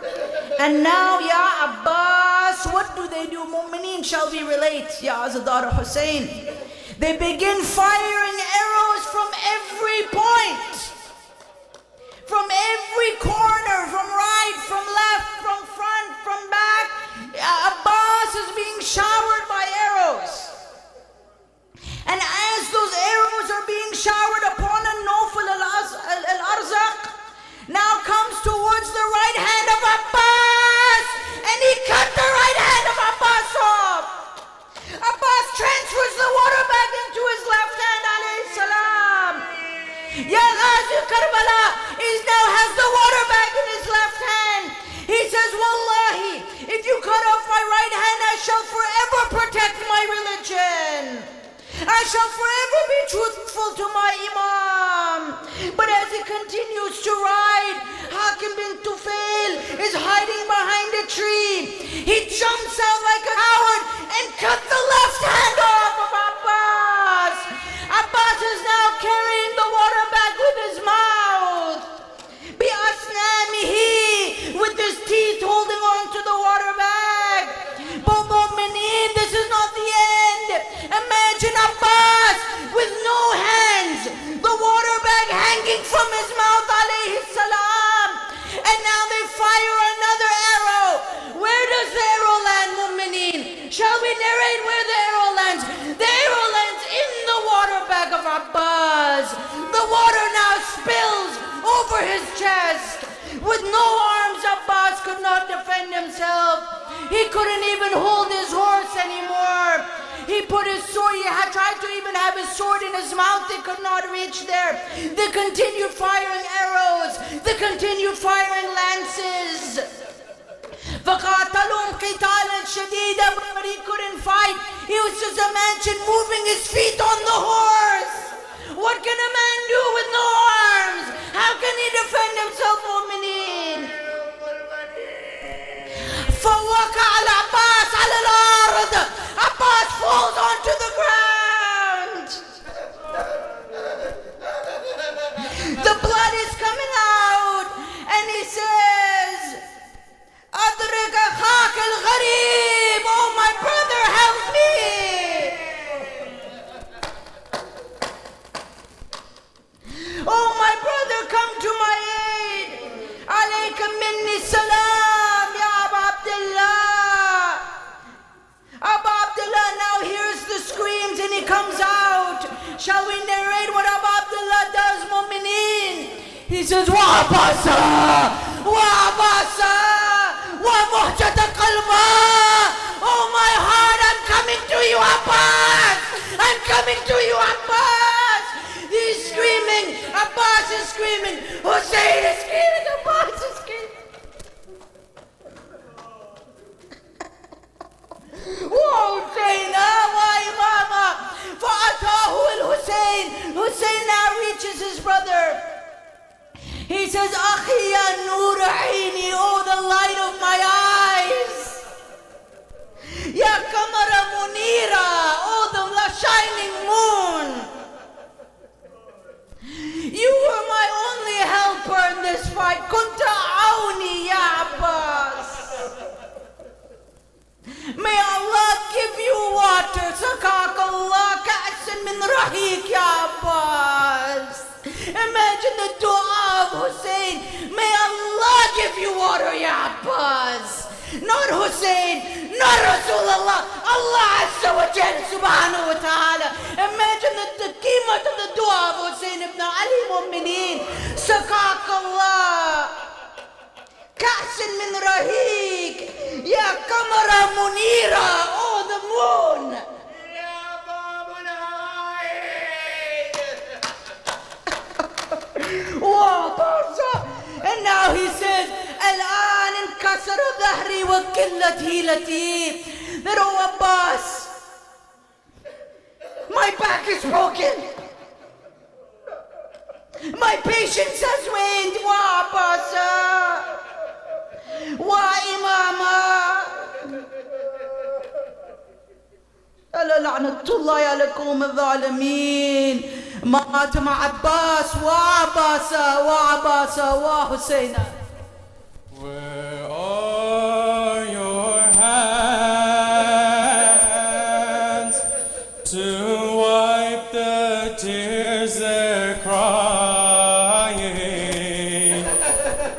[SPEAKER 5] And now, Ya Abbas, what do they do? Mu'mineen, shall we relate? Ya Azadar Hussein. They begin firing arrows from every point. From every corner, from right, from left, from front, from back. Abbas is being showered by arrows. And as those arrows are being showered upon a Nawfal al-Arzaq, now comes towards the right hand of Abbas, and he cut the right hand of Abbas off. Abbas transfers the water back into his left hand, alayhi salam. Ya Ghazi Karbala now has the water bag in his left hand. He says, Wallahi, if you cut off my right hand, I shall forever protect my religion. I shall forever be truthful to my Imam. But as he continues to ride, Hakim bin Tufail is hiding behind a tree. He jumps out like a coward and cut the left hand off of Abbas. Abbas is now carrying the water bag with his mouth. Bi'asnamihi, with his teeth holding on to the water bag. But mu'mineen, this is not the end. Imagine Abbas with no hands, the water bag hanging from his mouth, alayhi salam. And now they fire another arrow. Where does the arrow land, mu'mineen? Shall we narrate where the arrow lands? The arrow lands in the water bag of Abbas. The water now spills over his chest. With no arms, Abbas could not defend himself. He couldn't even hold his horse anymore. He put his sword, he had tried to even have his sword in his mouth. They could not reach there. They continued firing arrows. They continued firing lances. فقاتلهم قتالا شديدا. fight. He was just a man moving his feet on the horse. What can a man do with no arms? How can he defend himself, mu'mineen? فوقع العباس على الأرض. Abbas falls onto the ground. The blood is coming out, and he says, أدرك أخاك الغريب. Oh, my brother, help me. Oh, my brother, come to my aid. عليك مني السلام يا أبا عبد الله. Abu Abdullah now hears the screams and he comes out. Shall we narrate what Abu Abdullah does, mu'mineen? He says, Wa Abasa, Wa Abasa, Wa Muhjata Qalba. Oh, my heart, I'm coming to you, Abbas. I'm coming to you, Abbas. He's screaming. Abbas is screaming. Hussein is screaming. Abbas is screaming. وحسين وإمامة فأتاه الحسين. Hussein now reaches his brother. He says, أخي يا نور عيني. Oh, the light of my eyes. يا قمر منيرة. Oh, the shining moon. You were my only helper in this fight. كنت عوني يا عباس. May Allah give you water. سقاك الله كأس من رحيق يا عباس. Imagine the dua of Hussein. May Allah give you water يا عباس. Not Hussein, not Rasulullah. Allah Azza wa Jal subhanahu wa ta'ala. Imagine the qeemat of the dua of Hussein ibn Ali mu'mineen. سقاك الله كأس من رهيق يا قمر منيرة. Oh, the moon. And now he says, الآن انكسر ظهري وقلت هيلتي. That, oh Abbas, my back is broken. My patience has waned. Wa Abbas. وإمامة. ألا لعنة الله عليكم الظالمين. مات مع عباس وعباس وعباس وحسين.
[SPEAKER 6] Where are your hands to wipe the tears they're crying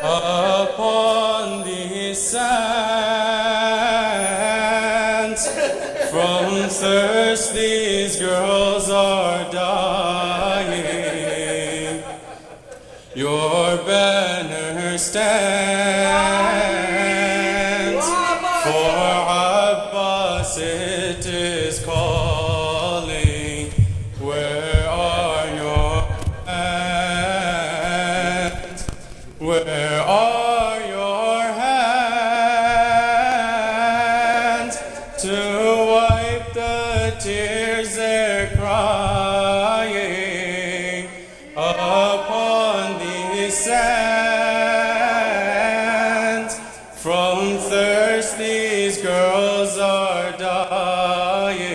[SPEAKER 6] upon these sands? From thirst these girls are dying. Your banner stands, for Abbas it is calling. Where are your hands? Where are your hands to wipe the tears they're crying upon these sands? From thirst these girls are dying.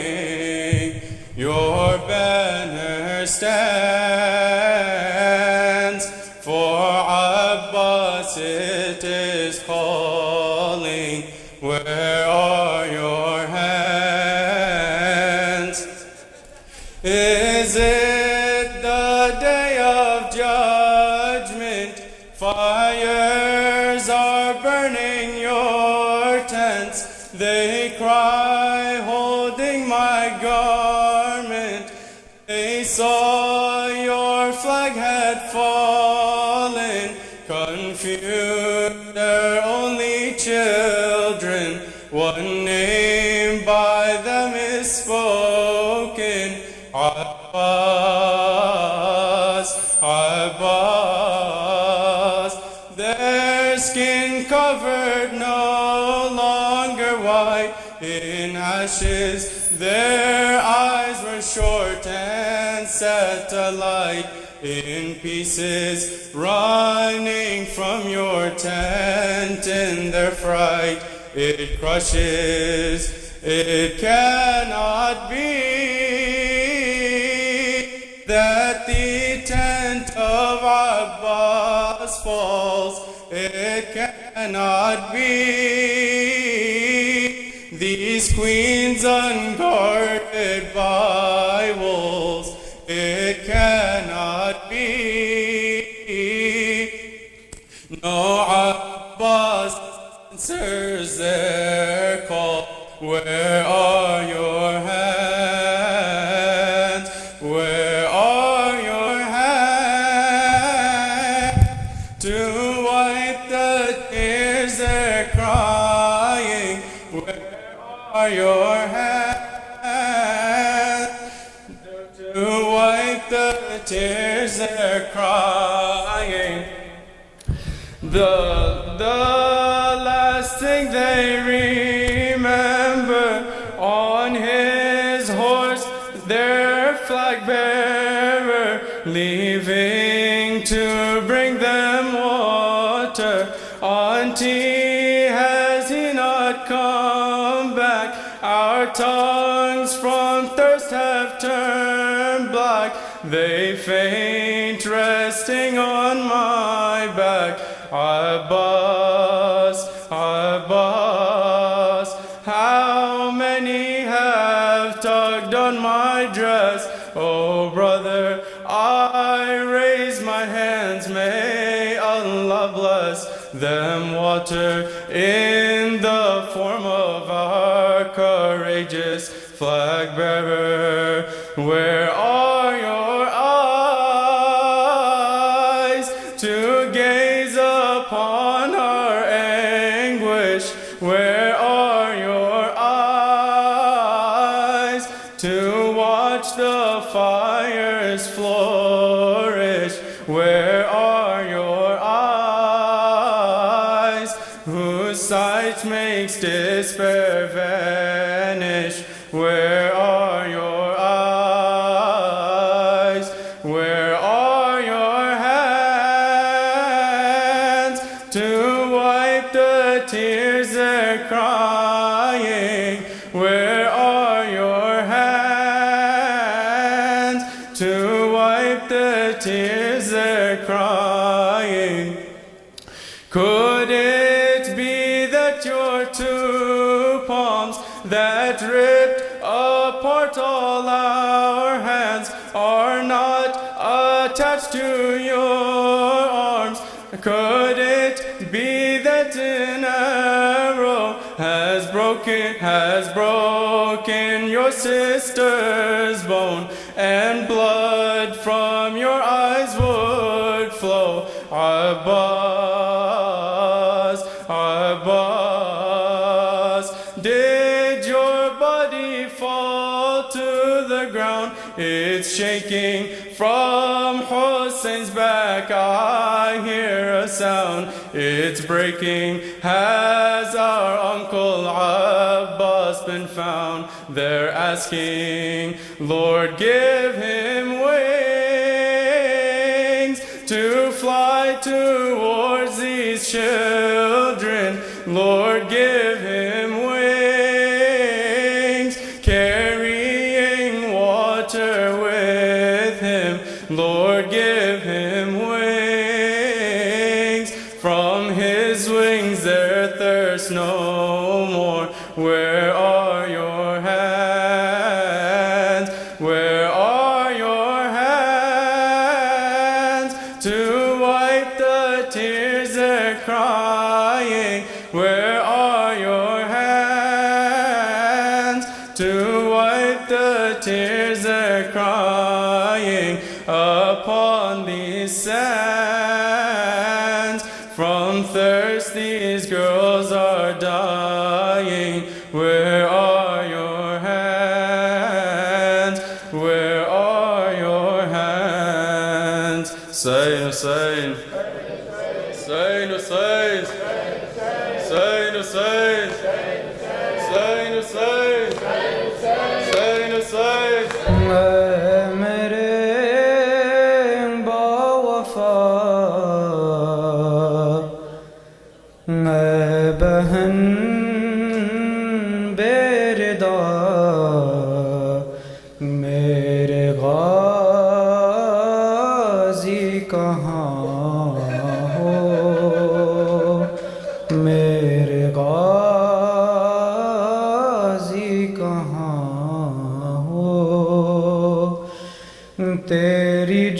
[SPEAKER 6] Your banner stands, for Abbas it is calling. Where are your hands? Is it the day of judgment? Fires are burning your tents. They cry, holding my garment. They saw your flag had fallen. Confused, they're only children. One name by them is spoken. Abbas, Abbas. Their skin covered no longer white. in ashes. Their eyes were short and satellite in pieces, running from your tent in their fright. It crushes, it cannot be that the tent of Abbas falls. It cannot be. These queens unguarded by wolves. It cannot be. No Abbas answers their call. Where are your hands? Where are your hands to wipe the tears they're crying? Where are your hands to wipe the tears they're crying? The last thing they remember on his horse, their flag bearer, leaving to bring them water. Auntie, has he not come back? Our tongues from thirst have turned black. They faint resting on my back. Abbas, Abbas, how many have tugged on my dress? Oh brother, I raise my hands, may Allah bless them. Water in the form of our courageous flag bearer. Where are your eyes to gaze upon our anguish? Where are your eyes to watch the fires flourish? Where are your eyes whose sight makes despair vanish? Where are your eyes? Where are your hands to wipe the tears they're crying? Where are your hands to wipe the tears they're crying? Could it be that your two palms that ripped apart all our hands are not attached to your arms? Could it be that an arrow has broken your sister's bone, and blood from your eyes would flow? Abbas, Abbas, did your body fall to the ground? It's shaking from Hussein's back. I hear a sound, it's breaking. Has our uncle Abbas been found? They're asking, Lord, give him wings to fly towards these children. Lord, give him wings, carrying water with him. Lord, give him wings. From his wings there thirst no more. Where are your hands? Where are your hands to wipe the tears they're crying? Where are your hands to wipe the tears they're crying upon these sands? From thirst these girls are dying. Where are your hands? Where are your hands? Hussein, Hussein, Hussein, Hussein, Hussein, Hussein, Hussein,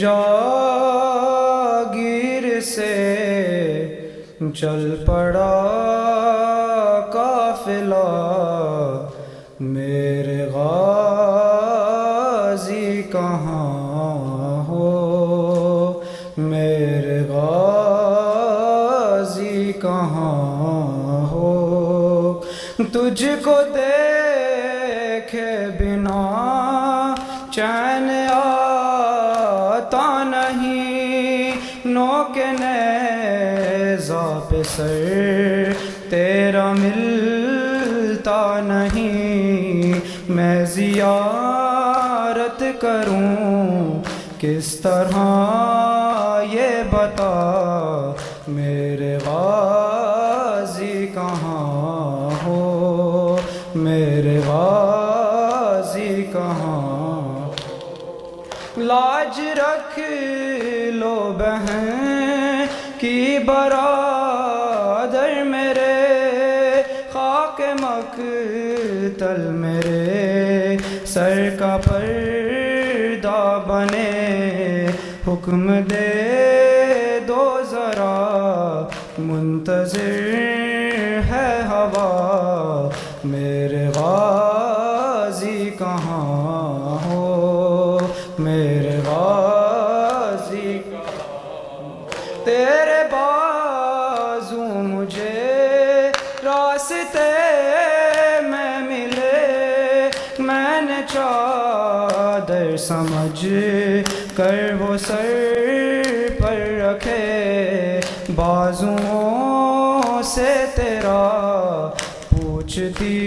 [SPEAKER 6] जागीर से चल पड़ा काफिला, मेरे गाजी कहाँ हो, मेरे गाजी कहाँ हो। तुझको देखे बिना चैन आता नहीं, नोके नेज़ा पे सर तेरा मिलता नहीं। मैं ज़ियारत करूं किस तरह ये बता, मेरे गाज़ी कहाँ हो, मेरे गाज़ी कहाँ। लाज रख लो बहन की बरादर मेरे, खाक मकतल मेरे सर का पर्दा बने। हुक्म दे दो ज़रा मुंतज़िर है हवा, मेरे गाज़ी कहाँ हो, मेरे गाज़ी तेरे बाजू मुझे रास्ते में मिले। मैंने चादर समझ कर वो सर पर रखे, बाजुओं से तेरा पूछती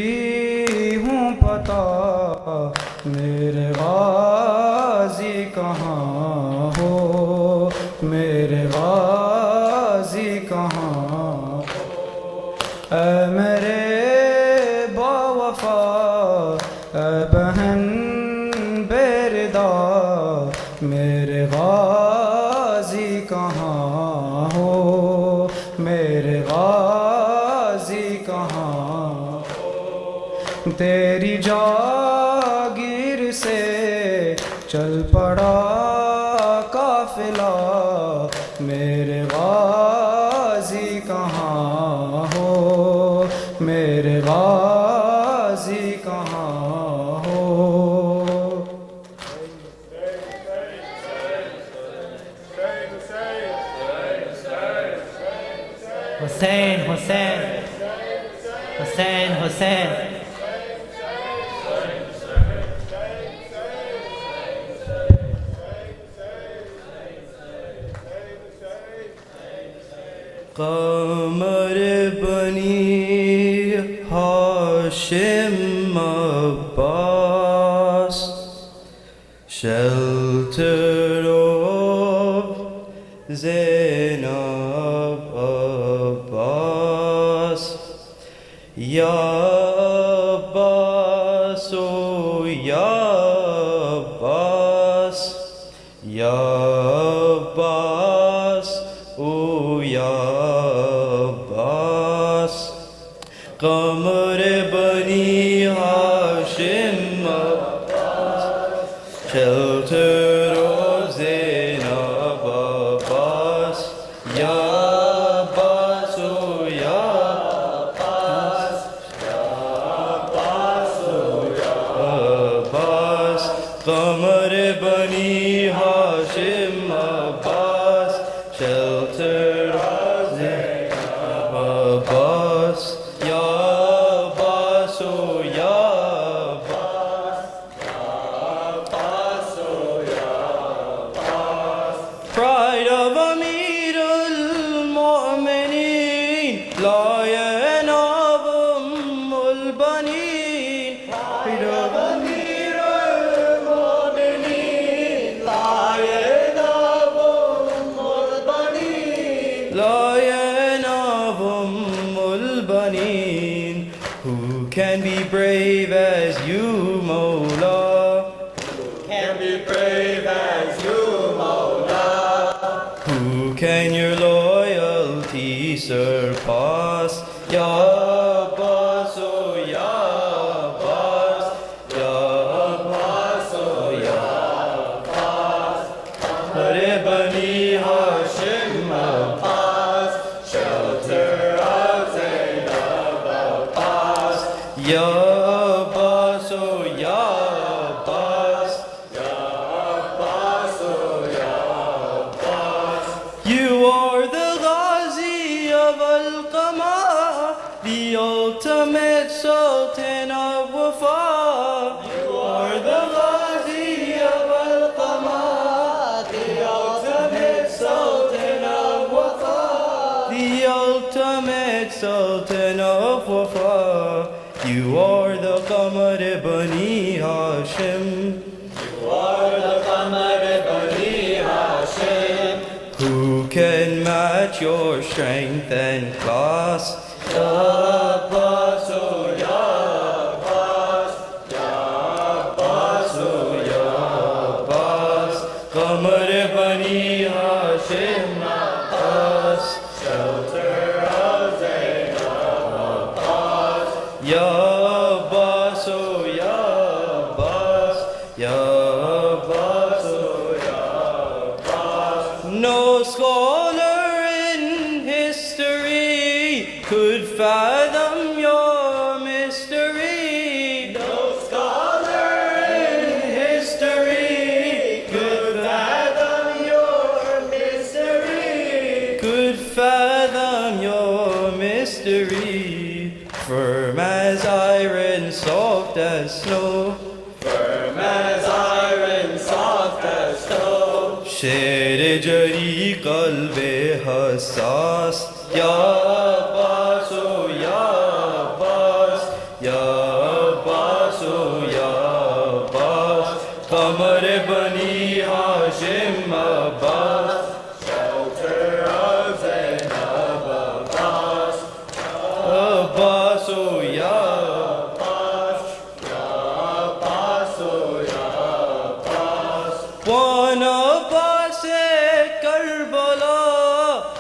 [SPEAKER 6] हूँ पता, मेरे गाज़ी कहाँ हो, मेरे गाज़ी कहाँ। ऐ मेरे बावफा ऐ बहन बेरदा, मेरे गाज़ी कहाँ हो, मेरे गाज़ी कहाँ। तेरी जागीर से चल पड़ा काफिला, मेरे गाज़ी कहाँ हो, मेरे गाज़ी कहाँ हो।
[SPEAKER 7] Hussein, Hussein, Hussein, Hussein.
[SPEAKER 6] कमर बनी Hashim Abbas, shelter of Zainab Abbas, Ya Abbas, oh Ya Abbas, Ya Abbas, oh Ya Abbas. Qamar Bani Hashim Abbas, shelter of Zainab Abbas, Ya Abbas, oh Ya Abbas, Ya Abbas, oh Ya Abbas. Qamar Bani Hashim Abbas, shelter of Zainab Abbas, Ya Abbas, oh Ya Abbas, Ya Abbas, oh Ya Abbas. Pride of Amir al-Mu'mineen, Lion of al-Baneen. Pride of Amir al-Mu'mineen, Lion of al-Baneen. Lion of al-Baneen. Who can be brave as you, Mawla? Can be brave as you, Mawla? Who can your loyalty surpass? Ya Abbas, oh Ya Abbas, Ya Abbas, oh Ya Abbas. oh Ya Abbas. You are the Ghazi of Al-Qama, the ultimate Sultan of Wafa. You are the Ghazi of Al-Qama, the ultimate Sultan of Wafa. The ultimate Sultan of Wafa. You are the Qamar Bani Hashim. Who can match your strength and class? Ya Abbas, oh Ya Abbas, Ya Abbas, oh Ya Abbas, Qamar Bani Hashim Abbas, shelter of Zainab Abbas. Ya Abbas, oh Ya Abbas, Ya Abbas, oh Ya Abbas. No scholar in history could fathom your mystery. No scholar in history could fathom your mystery. Could fathom your mystery. Firm as iron, soft as snow. Firm as iron, soft as snow. शेर जरी कल्बे हसास. या अब्बास, ओ या अब्बास, या अब्बास, ओ या अब्बास, कमर बनी Hashim Abbas, shelter of Zainab Abbas. Abbas, o ya Abbas, ya Abbas, o ya Abbas. One Abbas Karbala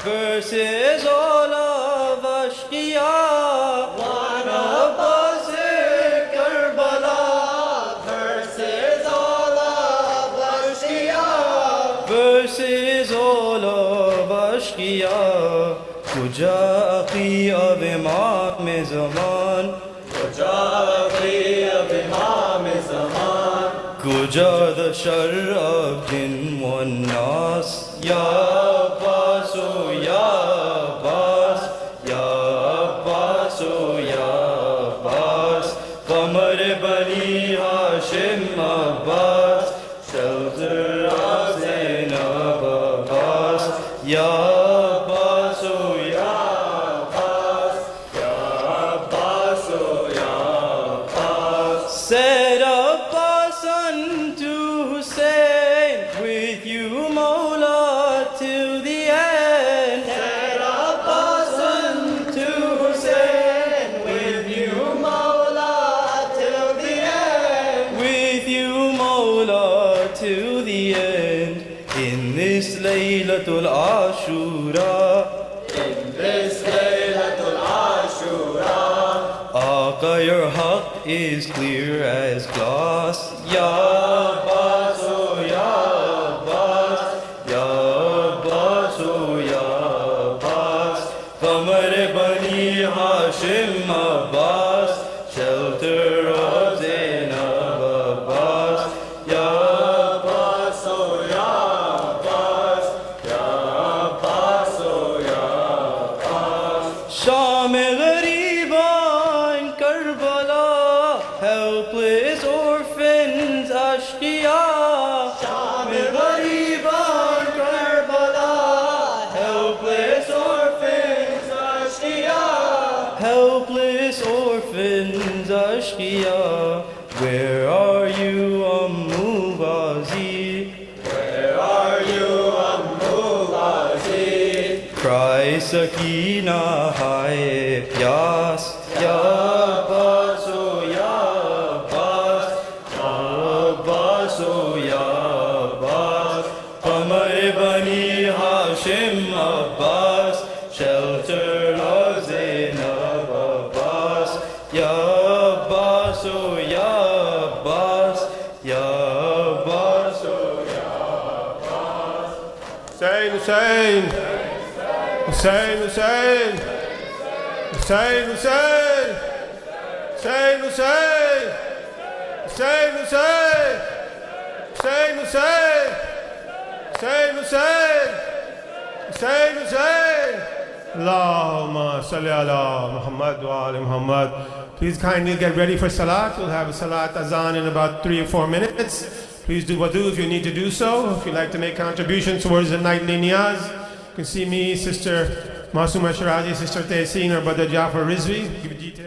[SPEAKER 6] versus all of Ashqiya. One Abbas Karbala versus all of Ashqiya. Versus all of Ashqiya. Kuja akhi of Imam Zaman. Kuja akhi of Imam Zaman. Kuja the shar of jinn wan nas. Ya Abbas, o Ya Abbas, Ya Abbas, o Ya Abbas, Qamar Bani Hashim Abbas, shelter of Zainab Abbas. Ya Abbas, o Ya Abbas, Ya Abbas, o Ya Abbas. Said Abbas unto Hussein, with you Mawla till the end. Said Abbas unto Hussein, with you Mawla till the end. With you Mawla till the end. In this Laylatul Ashura, in this Laylatul Ashura, Aqa, your haqq is clear as glass. Ya Abbas, o Ya Abbas, Ya Abbas, o Ya Abbas, Qamar Bani Hashim Abbas, shelter of Zainab Abbas. Ya Abbas, o Ya Abbas, Ya Abbas, o Ya Abbas. Sham Ghariban Karbala, helpless orphans Ashqiya. Sham Ghariban Karbala, helpless orphans Ashqiya. Helpless orphans Ashqiya. Where are you, Ammu Ghazi? Where are you, Ammu Ghazi? Cry Sakina, Haye Pyas. Ya Abbas, o Ya Abbas, Ya Abbas, o Ya Abbas, Qamar Bani Hashim Abbas, shelter of Zainab Abbas. Ya Abbas, o Ya Abbas, Ya Abbas, o Ya Abbas.
[SPEAKER 1] Hussein, Hussein, Hussein, Hussein, Hussein, Hussein, Hussein, Hussein, Hussein, Hussein! Hussein, Hussein! Hussein, Hussein! Hussein, Hussein! Allahumma salli ala Muhammad wa ali Muhammad. Please kindly get ready for Salat. We'll have a Salat Azan in about 3 or 4 minutes. Please do wudu if you need to do so. If you'd like to make contributions towards the nightly niyaz, you can see me, Sister Masuma Shirazi, Sister Tehseen, or Brother Jafar Rizvi. Give you details.